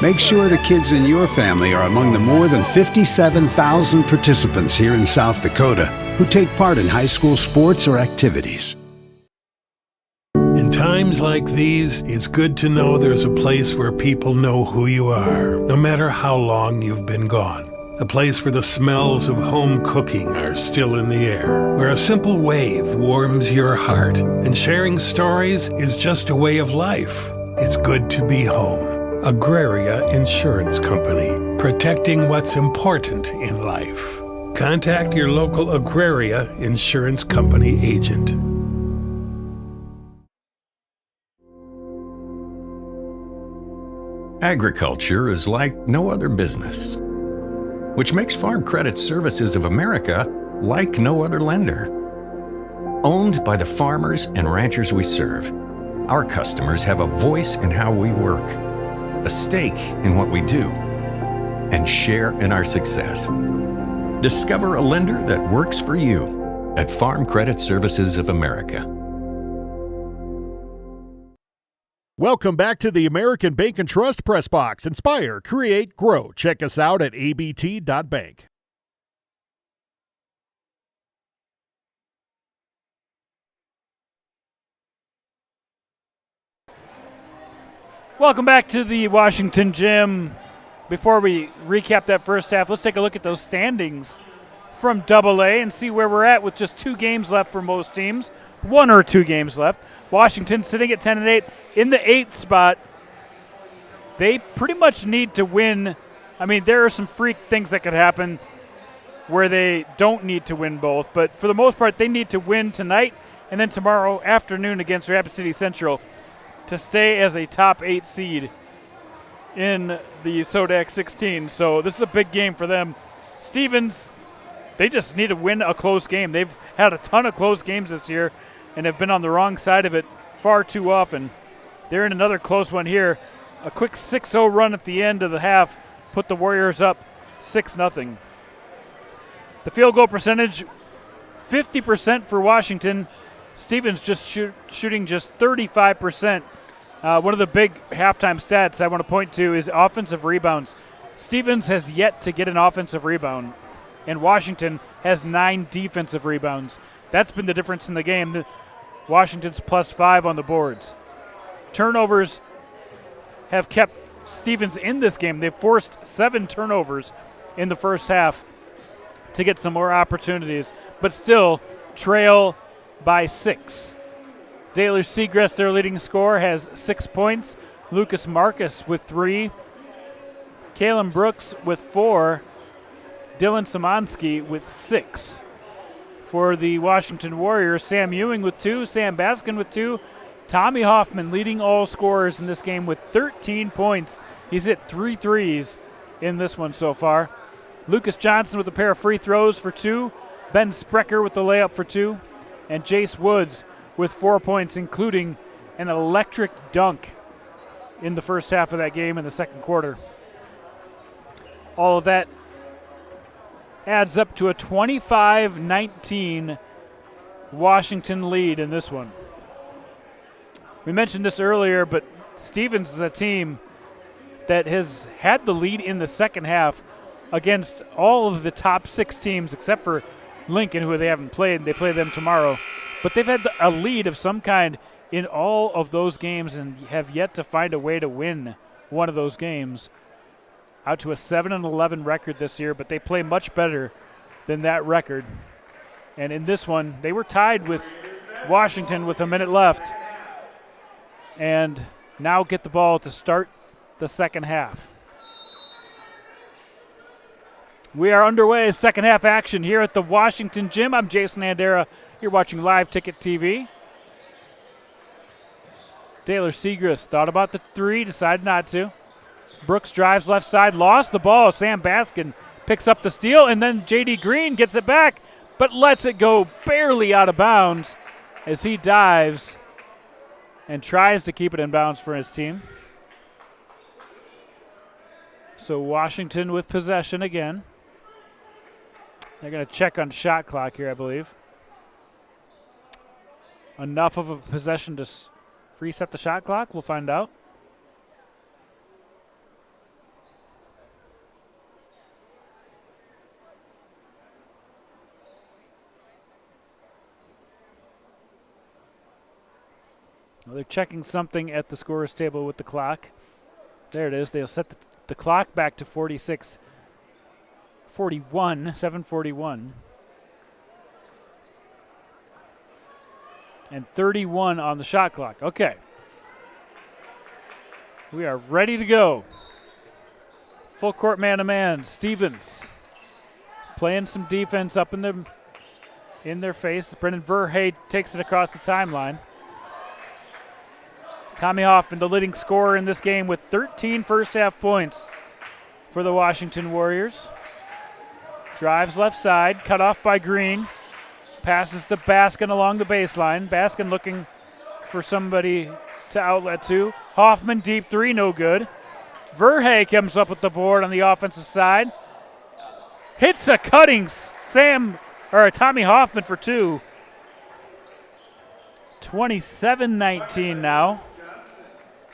Speaker 8: Make sure the kids in your family are among the more than 57,000 participants here in South Dakota who take part in high school sports or activities.
Speaker 9: In times like these, it's good to know there's a place where people know who you are, no matter how long you've been gone. A place where the smells of home cooking are still in the air, where a simple wave warms your heart, and sharing stories is just a way of life. It's good to be home. Agraria Insurance Company, protecting what's important in life. Contact your local Agraria Insurance Company agent.
Speaker 10: Agriculture is like no other business, which makes Farm Credit Services of America like no other lender. Owned by the farmers and ranchers we serve, our customers have a voice in how we work, a stake in what we do, and share in our success. Discover a lender that works for you at Farm Credit Services of America.
Speaker 11: Welcome back to the American Bank and Trust Press Box. Inspire, create, grow. Check us out at abt.bank.
Speaker 12: Welcome back to the Washington Gym. Before we recap that first half, let's take a look at those standings from AA and see where we're at with just 2 games left for most teams. 1 or 2 games left. Washington sitting at 10-8 in the 8th spot. They pretty much need to win. I mean, there are some freak things that could happen where they don't need to win both, but for the most part, they need to win tonight and then tomorrow afternoon against Rapid City Central to stay as a top 8 seed in the SODAC 16. So this is a big game for them. Stevens, they just need to win a close game. They've had a ton of close games this year and have been on the wrong side of it far too often. They're in another close one here. A quick 6-0 run at the end of the half put the Warriors up 6-0. The field goal percentage, 50% for Washington. Stevens just shooting just 35%. One of the big halftime stats I want to point to is offensive rebounds. Stevens has yet to get an offensive rebound, and Washington has 9 defensive rebounds. That's been the difference in the game. Washington's +5 on the boards. Turnovers have kept Stevens in this game. They've forced 7 turnovers in the first half to get some more opportunities, but still trail by 6. Daler Segrest, their leading scorer, has 6 points. Lucas Marcus with 3. Kalen Brooks with 4. Dylan Szymanski with 6. For the Washington Warriors, Sam Ewing with 2, Sam Baskin with 2. Tommy Hoffman leading all scorers in this game with 13 points. He's hit 3 threes in this one so far. Lucas Johnson with a pair of free throws for 2. Ben Sprecher with the layup for 2. And Jace Woods with 4 points, including an electric dunk in the first half of that game in the second quarter. All of that adds up to a 25-19 Washington lead in this one. We mentioned this earlier, but Stevens is a team that has had the lead in the second half against all of the top 6 teams except for Lincoln, who they haven't played. They play them tomorrow. but they've had a lead of some kind in all of those games and have yet to find a way to win one of those games. Out to a 7-11 record this year, but they play much better than that record. And in this one, they were tied with Washington with a minute left, and now get the ball to start the second half. We are underway, second half action here at the Washington Gym. I'm Jason Andera. You're watching Live Ticket TV. Taylor Segrist thought about the three, decided not to. Brooks drives left side, lost the ball. Sam Baskin picks up the steal, and then J.D. Green gets it back, but lets it go barely out of bounds as he dives and tries to keep it in bounds for his team. So Washington with possession again. They're going to check on shot clock here, I believe. Enough of a possession to reset the shot clock? We'll find out. Well, they're checking something at the scorer's table with the clock. There it is. They'll set the clock back to 7:41. And 31 on the shot clock. Okay. We are ready to go. Full court man-to-man. Stevens playing some defense up in their face. Brendan Verhey takes it across the timeline. Tommy Hoffman, the leading scorer in this game with 13 first-half points for the Washington Warriors. Drives left side, cut off by Green. Passes to Baskin along the baseline. Baskin looking for somebody to outlet to. Hoffman, deep three, no good. Verhey comes up with the board on the offensive side. Hits a cutting Tommy Hoffman for two. 27-19 now.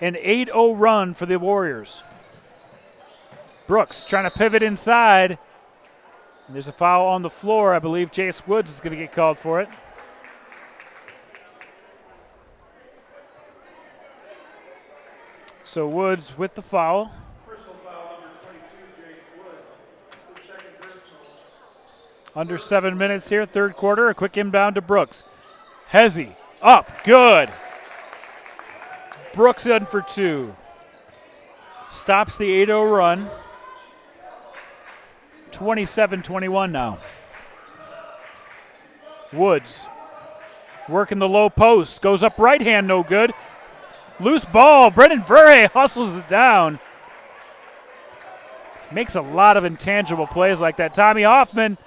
Speaker 12: An 8-0 run for the Warriors. Brooks trying to pivot inside. And there's a foul on the floor. I believe Jace Woods is going to get called for it. So Woods with the foul.
Speaker 13: Personal foul number 22, Jace Woods. The second personal.
Speaker 12: Under 7 minutes here, third quarter. A quick inbound to Brooks. Hezzy up, good. Brooks in for two. Stops the 8-0 run. 27-21 now. Woods working the low post. Goes up right hand, no good. Loose ball. Brendan Verhey hustles it down. Makes a lot of intangible plays like that. Tommy Hoffman,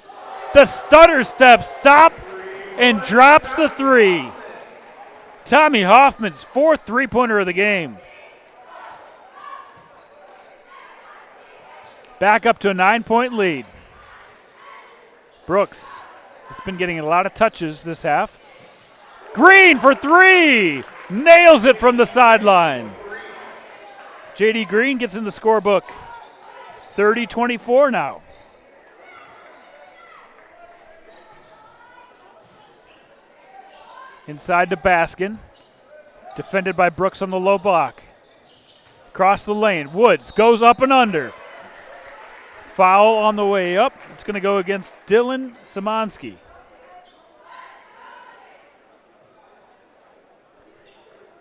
Speaker 12: the stutter step, stop, and drops the three. Tommy Hoffman's fourth three-pointer of the game. Back up to a 9-point lead. Brooks has been getting a lot of touches this half. Green for three. Nails it from the sideline. J.D. Green gets in the scorebook. 30-24 now. Inside to Baskin. Defended by Brooks on the low block. Across the lane. Woods goes up and under. Foul on the way up. It's going to go against Dylan Szymanski.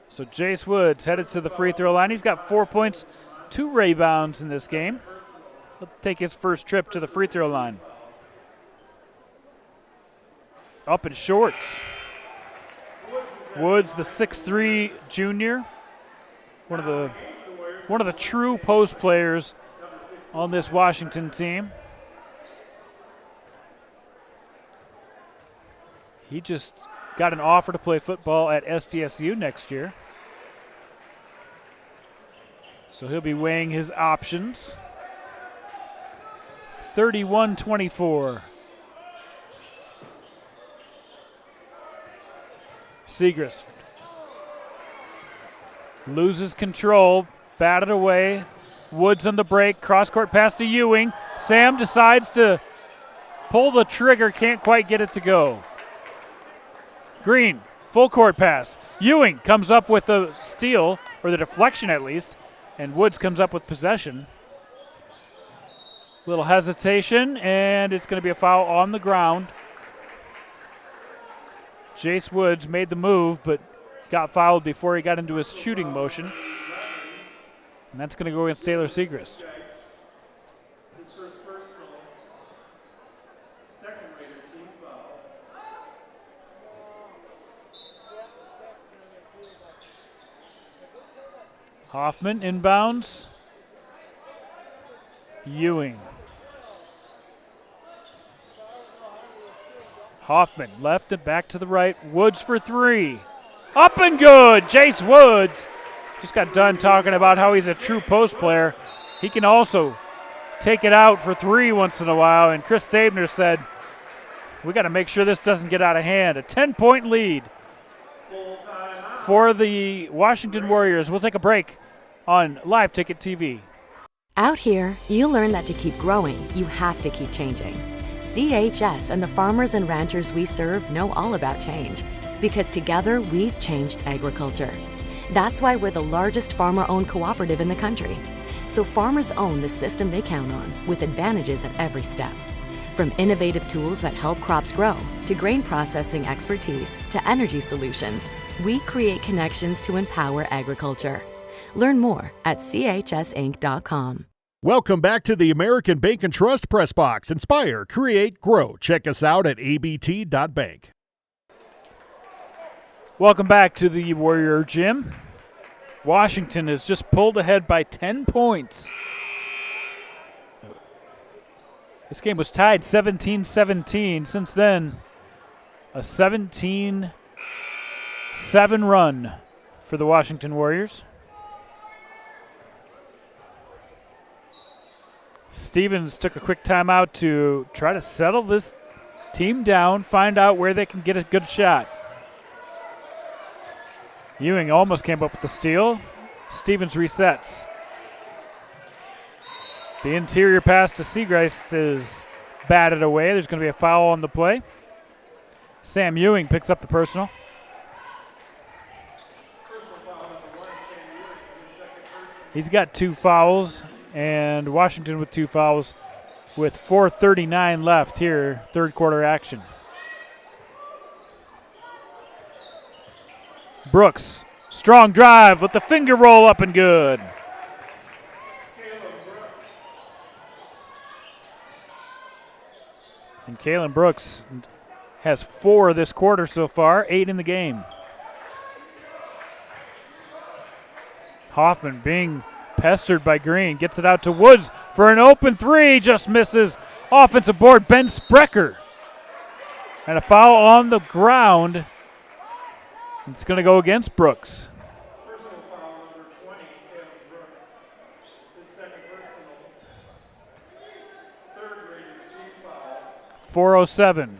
Speaker 12: So Jace Woods headed to the free throw line. He's got 4 points, 2 rebounds in this game. He'll take his first trip to the free throw line. Up and short. Woods, the 6'3" junior, one of the true post players on this Washington team. He just got an offer to play football at SDSU next year. So he'll be weighing his options. 31-24. Segrist loses control, batted away. Woods on the break, cross-court pass to Ewing. Sam decides to pull the trigger, can't quite get it to go. Green, full court pass. Ewing comes up with the steal, or the deflection at least, and Woods comes up with possession. Little hesitation, and it's going to be a foul on the ground. Jace Woods made the move, but got fouled before he got into his shooting motion. And that's going to go against Taylor Segrist. Hoffman inbounds. Ewing. Hoffman left and back to the right. Woods for three. Up and good. Jace Woods just got done talking about how he's a true post player. He can also take it out for three once in a while. And Chris Stabner said, we got to make sure this doesn't get out of hand. A 10-point lead for the Washington Warriors. We'll take a break on Live Ticket TV.
Speaker 1: Out here, you learn that to keep growing, you have to keep changing. CHS and the farmers and ranchers we serve know all about change, because together we've changed agriculture. That's why we're the largest farmer-owned cooperative in the country. So farmers own the system they count on, with advantages at every step. From innovative tools that help crops grow, to grain processing expertise, to energy solutions, we create connections to empower agriculture. Learn more at chsinc.com.
Speaker 11: Welcome back to the American Bank and Trust Press Box. Inspire, create, grow. Check us out at abt.bank.
Speaker 12: Welcome back to the Warrior Gym. Washington has just pulled ahead by 10 points. This game was tied 17-17. Since then, a 17-7 run for the Washington Warriors. Stevens took a quick timeout to try to settle this team down, find out where they can get a good shot. Ewing almost came up with the steal. Stevens resets. The interior pass to Segrist is batted away. There's going to be a foul on the play. Sam Ewing picks up the personal. He's got 2 fouls, and Washington with 2 fouls with 4:39 left here, third quarter action. Brooks, strong drive with the finger roll up and good. And Kalen Brooks has 4 this quarter so far, 8 in the game. Hoffman being pestered by Green, gets it out to Woods for an open 3, just misses. Offensive board, Ben Sprecher. And a foul on the ground. It's going to go against Brooks.
Speaker 13: Personal foul number 20, Caleb Brooks. His second personal. Third Raiders team foul.
Speaker 12: 4:07.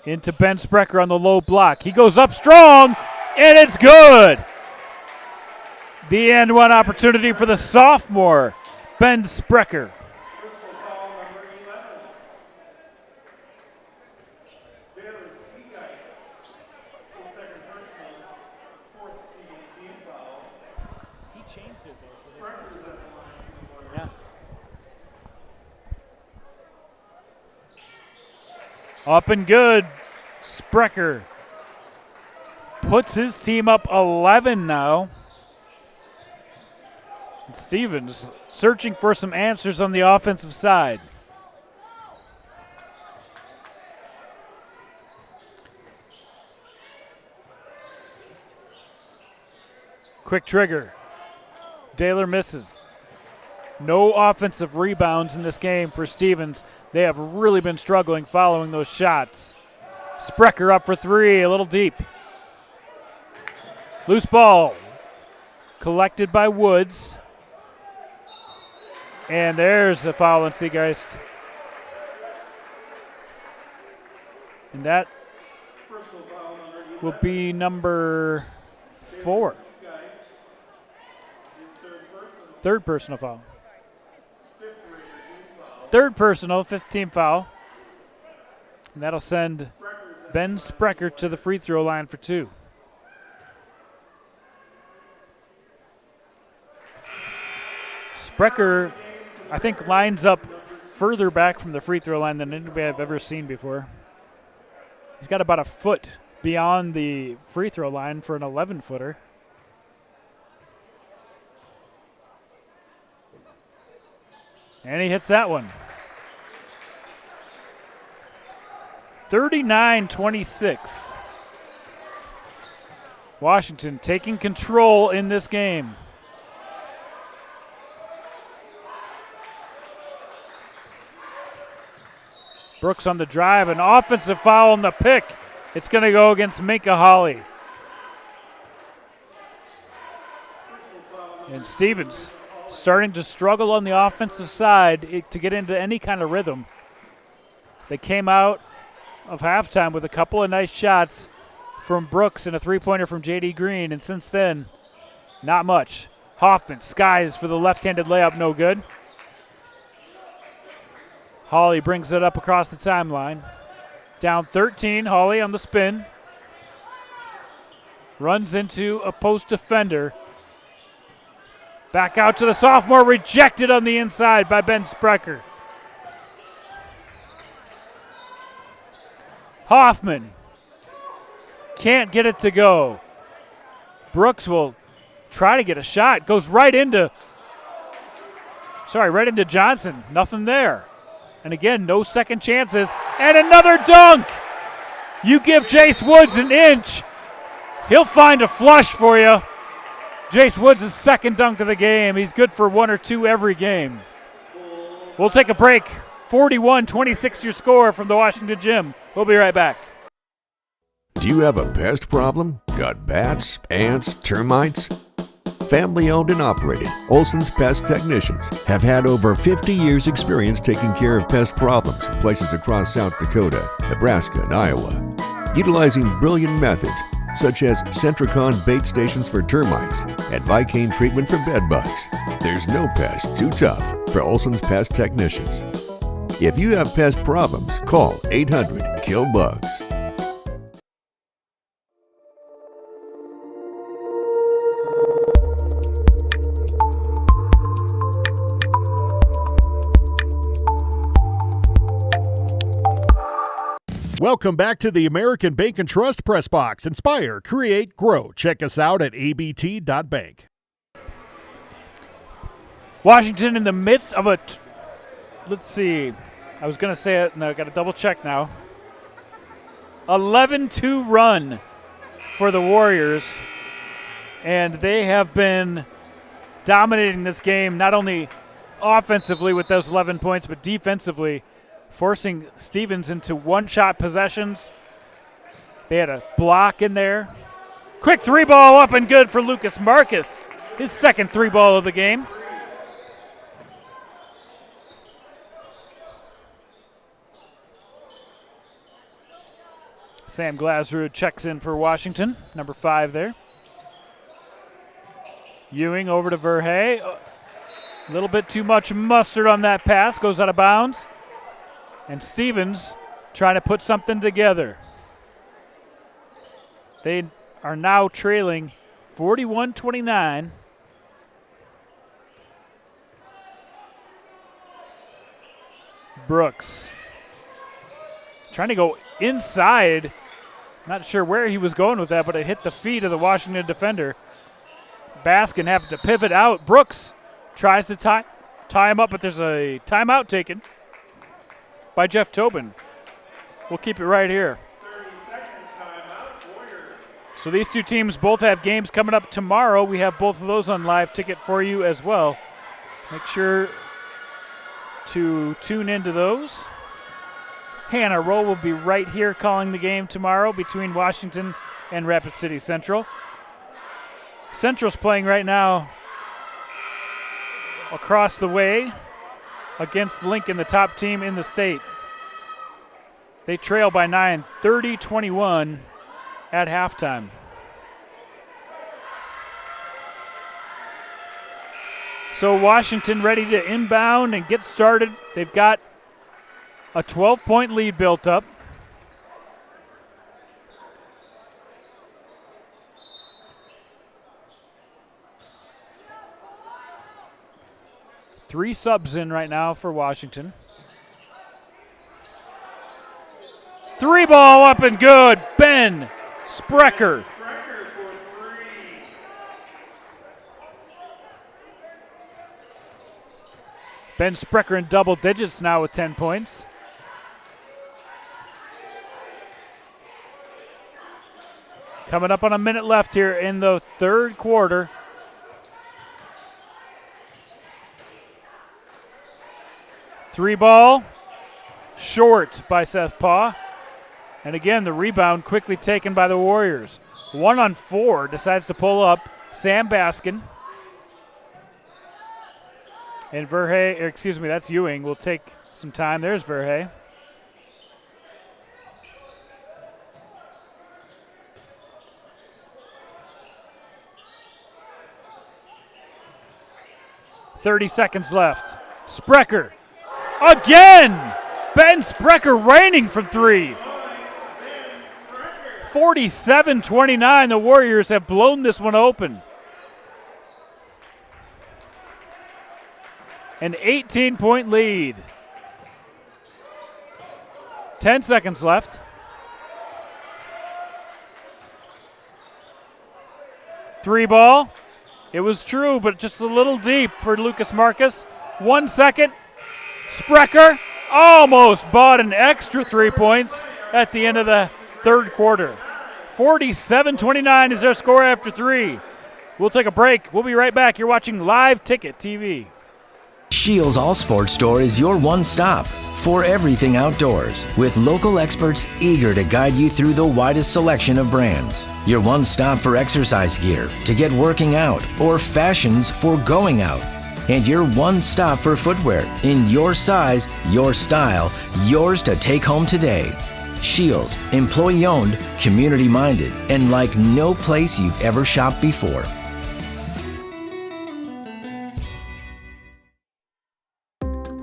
Speaker 12: Into Ben Sprecher on the low block. He goes up strong, and it's good. The end one opportunity for the sophomore, Ben Sprecher.
Speaker 13: Personal foul number 11. Taylor Segrist. His second personal. Fourth Stevens team foul.
Speaker 12: He changed it though.
Speaker 13: Sprecher's at the line for the Warriors.
Speaker 12: Yeah. Up and good. Sprecher puts his team up 11 now. And Stevens searching for some answers on the offensive side. Quick trigger. Daylor misses. No offensive rebounds in this game for Stevens. They have really been struggling following those shots. Sprecher up for 3, a little deep. Loose ball. Collected by Woods. And there's a foul on Segrist. And that will be number 4. Third personal foul. Third personal, 15 foul. And that'll send Ben Sprecher to the free throw line for 2. Sprecher, I think, lines up further back from the free throw line than anybody I've ever seen before. He's got about a foot beyond the free throw line for an 11-footer. And he hits that one. 39-26. Washington taking control in this game. Brooks on the drive, an offensive foul on the pick. It's going to go against Minka Hawley. And Stevens starting to struggle on the offensive side to get into any kind of rhythm. They came out of halftime with a couple of nice shots from Brooks and a three-pointer from J.D. Green, and since then, not much. Hoffman skies for the left-handed layup, no good. Hawley brings it up across the timeline. Down 13, Hawley on the spin. Runs into a post defender. Back out to the sophomore, rejected on the inside by Ben Sprecher. Hoffman can't get it to go. Brooks will try to get a shot. Goes right into Johnson. Nothing there. And again, no second chances. And another dunk. You give Jace Woods an inch, he'll find a flush for you. Jace Woods' second dunk of the game. He's good for 1 or 2 every game. We'll take a break. 41-26 your score from the Washington Gym. We'll be right back.
Speaker 2: Do you have a pest problem? Got bats, ants, termites? Family owned and operated, Olson's Pest Technicians have had over 50 years experience taking care of pest problems in places across South Dakota, Nebraska, and Iowa. Utilizing brilliant methods such as Centricon bait stations for termites and Vicane treatment for bed bugs. There's no pest too tough for Olson's Pest Technicians. If you have pest problems, call 800-KILL-BUGS.
Speaker 11: Welcome back to the American Bank and Trust Press Box. Inspire, create, grow. Check us out at abt.bank.
Speaker 12: Washington in the midst of let's see. I was going to say it, and I got to double check now. 11-2 run for the Warriors, and they have been dominating this game, not only offensively with those 11 points, but defensively, forcing Stevens into one-shot possessions. They had a block in there. Quick three ball up and good for Lucas Marcus, his second three ball of the game. Sam Glasrud checks in for Washington, number 5 there. Ewing over to Verhey. A little bit too much mustard on that pass, goes out of bounds. And Stevens trying to put something together. They are now trailing 41-29. Brooks trying to go inside. Not sure where he was going with that, but it hit the feet of the Washington defender. Baskin having to pivot out. Brooks tries to tie him up, but there's a timeout taken by Jeff Tobin. We'll keep it right here.
Speaker 13: 30-second timeout, Warriors.
Speaker 12: So these two teams both have games coming up tomorrow. We have both of those on live ticket for you as well. Make sure to tune into those. Hannah Rowe will be right here calling the game tomorrow between Washington and Rapid City Central. Central's playing right now across the way against Lincoln, the top team in the state. They trail by 9, 30-21 at halftime. So Washington ready to inbound and get started. They've got a 12-point lead built up. 3 subs in right now for Washington. 3 ball up and good. Ben Sprecher. Ben Sprecher in double digits now with 10 points. Coming up on a minute left here in the third quarter. Three ball, short by Seth Paugh. And again, the rebound quickly taken by the Warriors. 1 on 4, decides to pull up Sam Baskin. And that's Ewing, will take some time. There's Verhey. .30 seconds left. Sprecher. Again! Ben Sprecher raining from 3. 47-29. The Warriors have blown this one open. An 18-point lead. 10 seconds left. Three ball. It was true, but just a little deep for Lucas Marcus. 1 second. Sprecher almost bought an extra 3 points at the end of the third quarter. 47-29 is their score after 3. We'll take a break. We'll be right back. You're watching Live Ticket TV.
Speaker 3: Shields All Sports Store is your one stop for everything outdoors, with local experts eager to guide you through the widest selection of brands. Your one stop for exercise gear to get working out or fashions for going out. And your one stop for footwear in your size, your style, yours to take home today. Shields, employee owned, community minded, and like no place you've ever shopped before.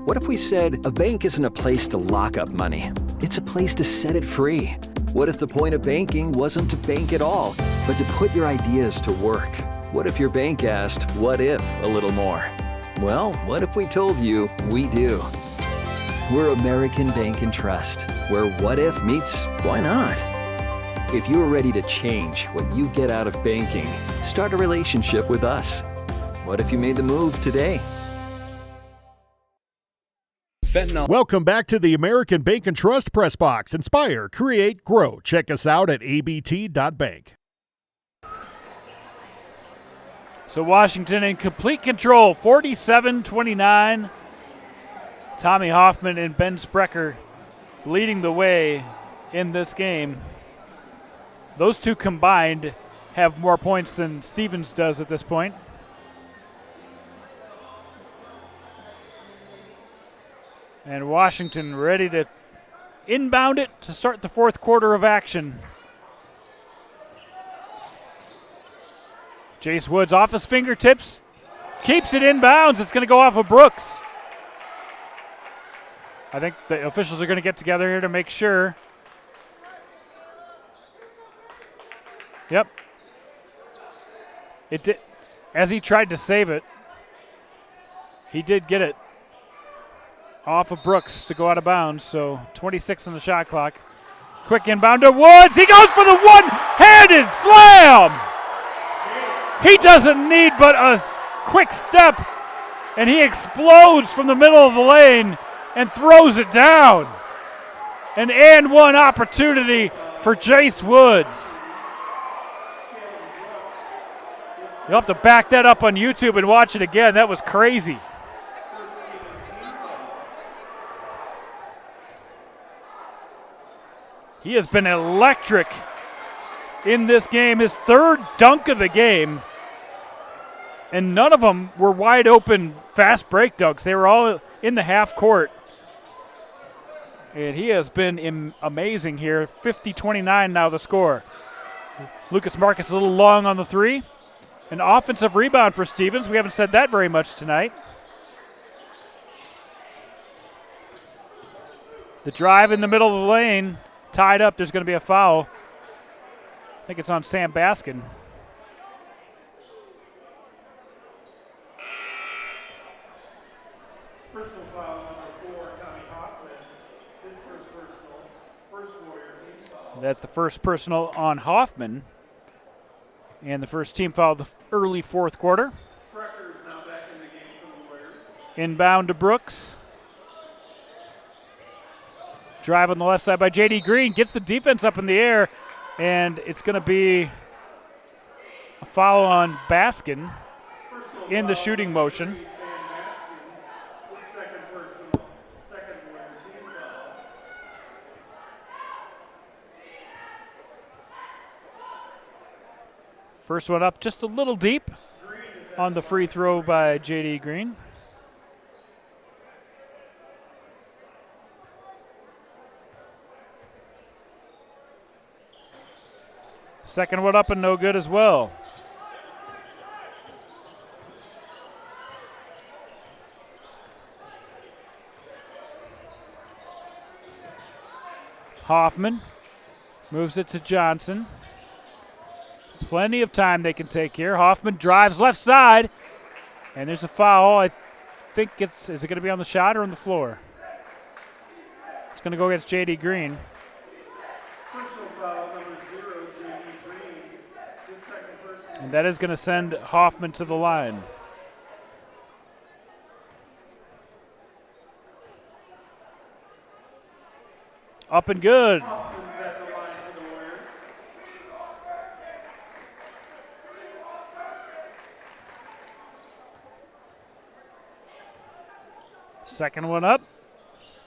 Speaker 4: What if we said a bank isn't a place to lock up money? It's a place to set it free. What if the point of banking wasn't to bank at all, but to put your ideas to work? What if your bank asked, what if a little more? Well, what if we told you we do? We're American Bank and Trust, where what if meets why not? If you're ready to change what you get out of banking, start a relationship with us. What if you made the move today?
Speaker 5: Fentanyl.
Speaker 11: Welcome back to the American Bank and Trust Press Box. Inspire, create, grow. Check us out at abt.bank.
Speaker 12: So Washington in complete control, 47-29. Tommy Hoffman and Ben Sprecher leading the way in this game. Those two combined have more points than Stevens does at this point. And Washington ready to inbound it to start the fourth quarter of action. Jace Woods off his fingertips, keeps it inbounds. It's going to go off of Brooks. I think the officials are going to get together here to make sure. Yep. It did. As he tried to save it, he did get it off of Brooks to go out of bounds. So 26 on the shot clock. Quick inbound to Woods. He goes for the one-handed slam. He doesn't need but a quick step, and he explodes from the middle of the lane and throws it down. An and one opportunity for Jace Woods. You'll have to back that up on YouTube and watch it again. That was crazy. He has been electric in this game. His third dunk of the game. And none of them were wide open fast break dunks. They were all in the half court. And he has been amazing here. 50-29 now the score. Lucas Marcus a little long on the three. An offensive rebound for Stevens. We haven't said that very much tonight. The drive in the middle of the lane. Tied up. There's going to be a foul. I think it's on Sam Baskin. That's the first personal on Hoffman. And the first team foul of the early fourth quarter.
Speaker 13: Sprecher's now back in the game for the Warriors.
Speaker 12: Inbound to Brooks. Drive on the left side by J.D. Green. Gets the defense up in the air. And it's going to be a foul on Baskin in the shooting motion. First one up just a little deep on the free throw by J.D. Green. Second one up and no good as well. Hoffman moves it to Johnson. Plenty of time they can take here. Hoffman drives left side, and there's a foul. I think is it going to be on the shot or on the floor? It's going to go against J.D. Green.
Speaker 13: Personal foul, number 0, J.D. Green. His second personal.
Speaker 12: And that is going to send Hoffman to the line. Up and good.
Speaker 13: Hoffman's at the line for the Warriors.
Speaker 12: Second one up,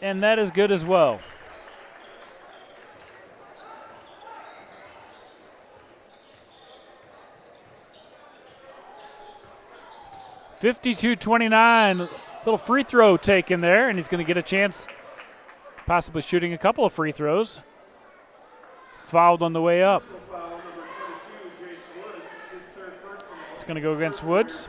Speaker 12: and that is good as well. (52-29). Little free throw taken there, and he's going to get a chance, possibly shooting a couple of free throws. Fouled on the way up.
Speaker 13: Foul, number 22, Jace Woods, his third personal.
Speaker 12: It's going to go against Woods.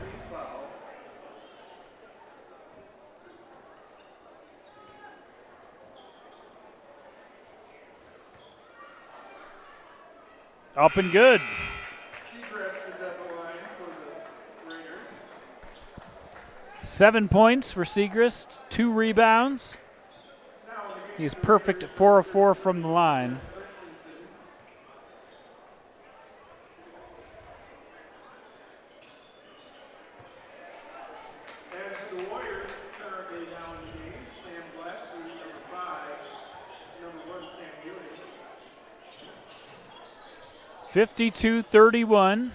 Speaker 12: Up and good.
Speaker 13: Segrest is at the line for the Raiders.
Speaker 12: 7 points for Segrest, 2 rebounds. He's perfect at 4 of 4 from the line.
Speaker 13: And for the Warriors, currently now in the game, Sam Blashley, number 5, number 1, Sam Ewing.
Speaker 12: 52-31.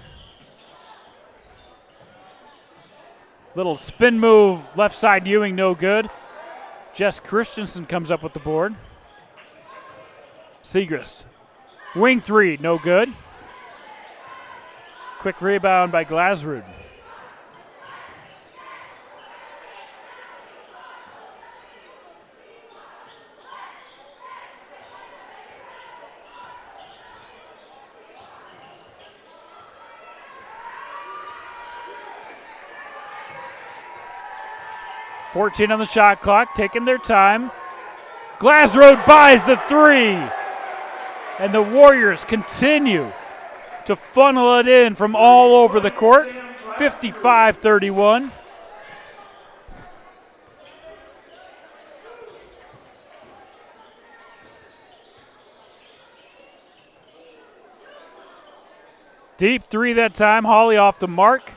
Speaker 12: Little spin move, left side Ewing, no good. Jess Christensen comes up with the board. Segrest. Wing three, no good. Quick rebound by Glasrud. .14 on the shot clock, taking their time. Glasrud buys the three. And the Warriors continue to funnel it in from all over the court. 55-31. Deep three that time, Hawley off the mark.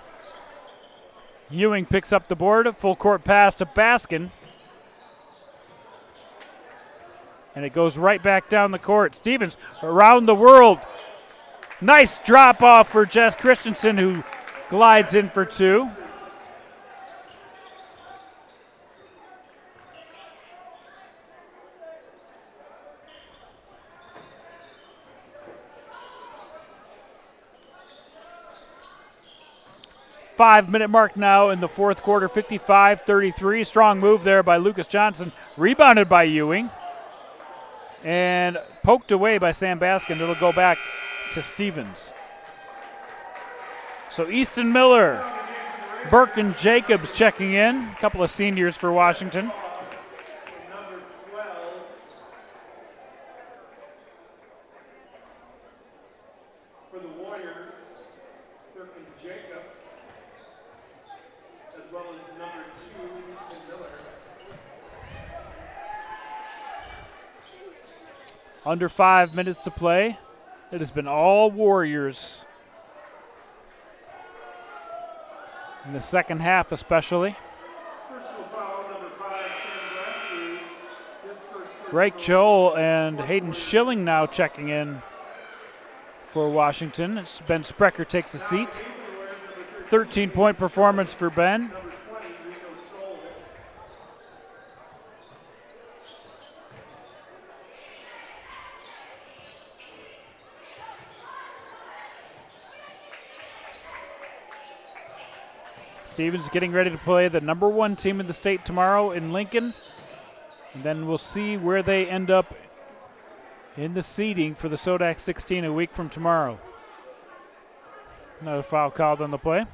Speaker 12: Ewing picks up the board, a full court pass to Baskin. And it goes right back down the court. Stevens around the world. Nice drop off for Jess Christensen, who glides in for two. Five-minute mark now in the fourth quarter, 55-33. Strong move there by Lucas Johnson. Rebounded by Ewing. And poked away by Sam Baskin. It'll go back to Stevens. So Easton Miller, Burke and Jacobs checking in. A couple of seniors for Washington.
Speaker 13: Number 12. For the Warriors, Burke and Jacobs, as well as number 2, Easton Miller.
Speaker 12: Under 5 minutes to play. It has been all Warriors. In the second half especially. Greg Joel and Hayden Schilling now checking in for Washington. Ben Sprecher takes a seat. 13-point performance for Ben. Stevens getting ready to play the number 1 team in the state tomorrow in Lincoln. And then we'll see where they end up in the seeding for the Sodak 16 a week from tomorrow. Another foul called on the play.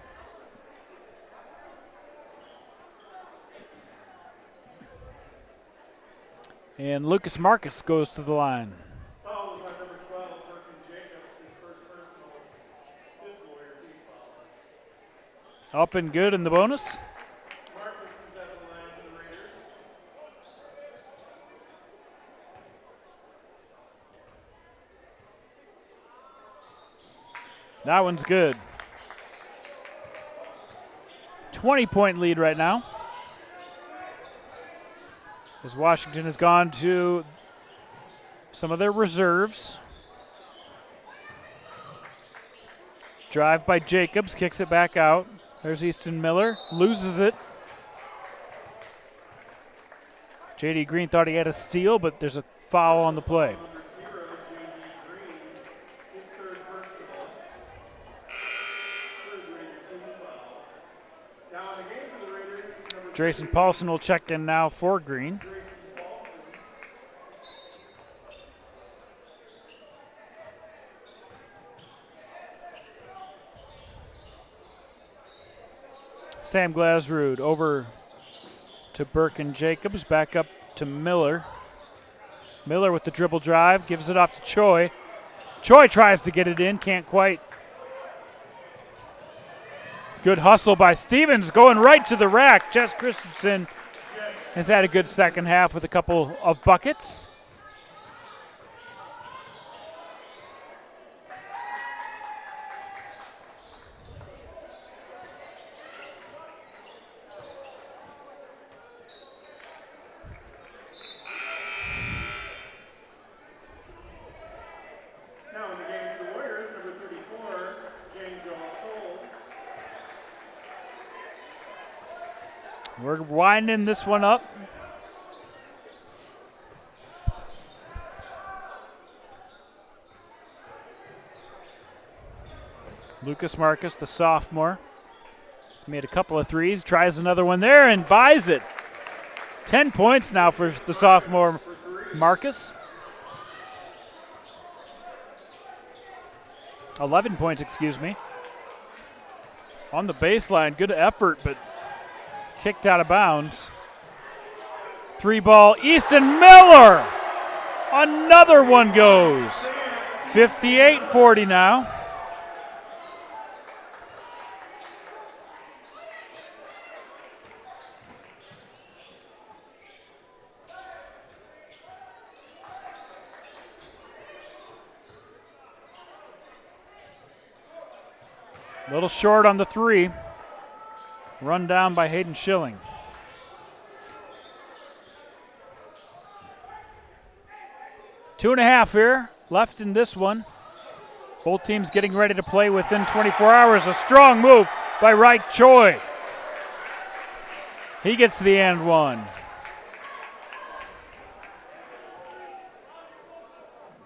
Speaker 12: And Lucas Marcus goes to the line. Up and good in the bonus. That one's good. 20-point lead right now. As Washington has gone to some of their reserves. Drive by Jacobs, kicks it back out. There's Easton Miller, loses it. J.D. Green thought he had a steal, but there's a foul on the play. Drayson Paulson will check in now for Green. Sam Glasrud over to Burke and Jacobs, back up to Miller. Miller with the dribble drive, gives it off to Choi. Choi tries to get it in, can't quite. Good hustle by Stevens, going right to the rack. Jess Christensen has had a good second half with a couple of buckets. We're winding this one up. Lucas Marcus, the sophomore, has made a couple of threes, tries another one there and buys it. 10 points now for the sophomore Marcus. 11 points, excuse me. On the baseline, good effort, but kicked out of bounds. 3-ball, Easton Miller. Another one goes. 58-40 now. A little short on the three. Run down by Hayden Schilling. Two and a half here left in this one. Both teams getting ready to play within 24 hours. A strong move by Wright Choi. He gets the and one.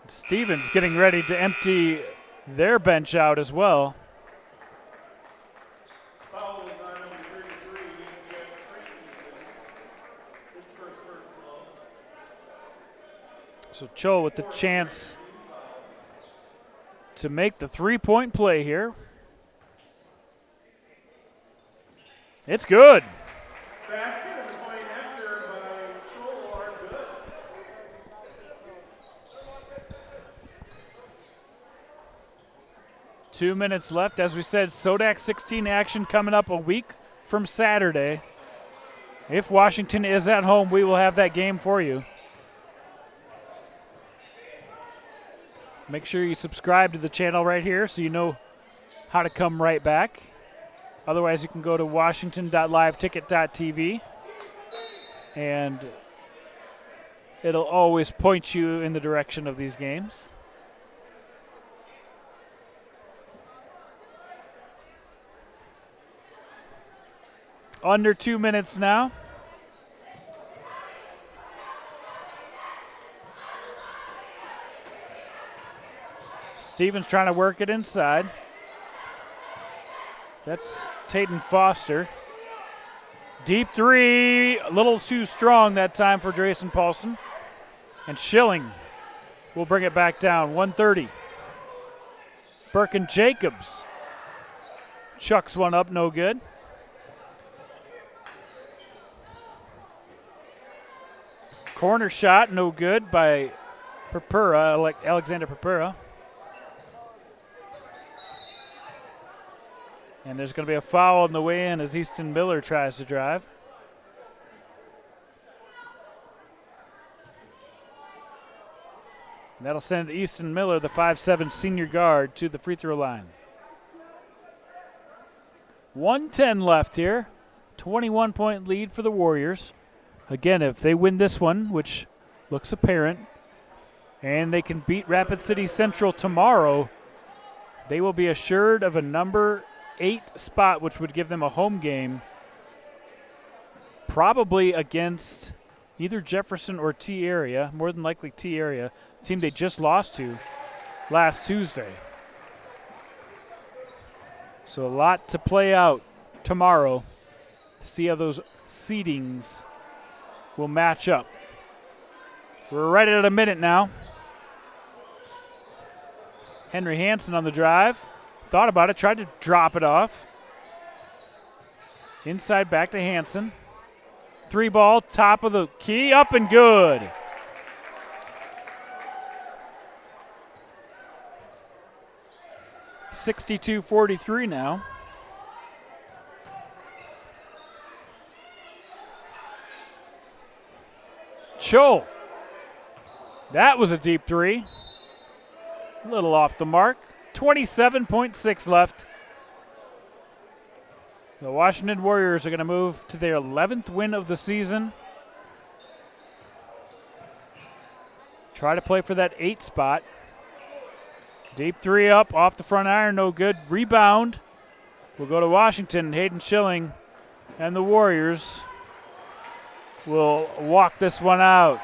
Speaker 12: Stevens getting ready to empty their bench out as well. So Cho with the chance to make the three-point play here. It's good.
Speaker 13: Basket and the point after by Cho are good.
Speaker 12: Two minutes left. As we said, Sodak 16 action coming up a week from Saturday. If Washington is at home, we will have that game for you. Make sure you subscribe to the channel right here so you know how to come right back. Otherwise, you can go to washington.liveticket.tv, and it'll always point you in the direction of these games. Under 2 minutes now. Stevens trying to work it inside. That's Tatum Foster. Deep three, a little too strong that time for Drayson Paulson. And Schilling will bring it back down, 130. Birkin Jacobs chucks one up, no good. Corner shot, no good by Purpura, Alexander Purpura. And there's going to be a foul on the way in as Easton Miller tries to drive. And that'll send Easton Miller, the 5'7" senior guard, to the free throw line. 1:10 left here. 21-point lead for the Warriors. Again, if they win this one, which looks apparent, and they can beat Rapid City Central tomorrow, they will be assured of a number 8 spot, which would give them a home game, probably against either Jefferson or T Area, more than likely T Area, team they just lost to last Tuesday. So a lot to play out tomorrow to see how those seedings will match up. We're right at a minute now. Henry Hansen on the drive. Thought about it, tried to drop it off. Inside back to Hansen. 3 ball, top of the key, up and good. (62-43) now. Cho. That was a deep 3. A little off the mark. 27.6 left. The Washington Warriors are going to move to their 11th win of the season. Try to play for that 8 spot. Deep 3 up, off the front iron, no good. Rebound will go to Washington. Hayden Schilling and the Warriors will walk this one out.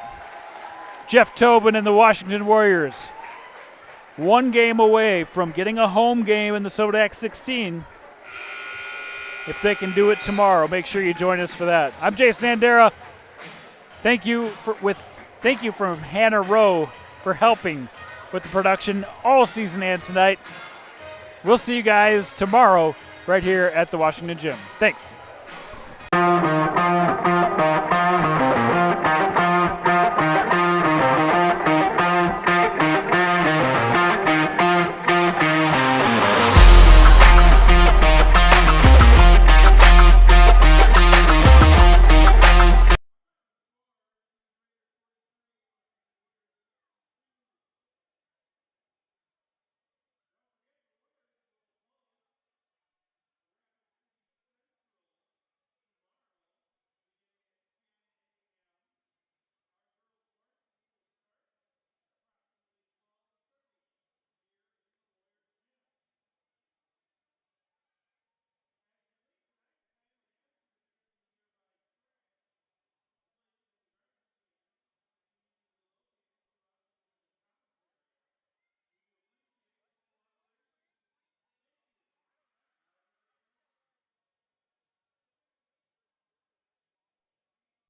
Speaker 12: Jeff Tobin and the Washington Warriors, 1 game away from getting a home game in the Sodax 16. If they can do it tomorrow, make sure you join us for that. I'm Jason Andera. Thank you from Hannah Rowe for helping with the production all season and tonight. We'll see you guys tomorrow right here at the Washington Gym. Thanks.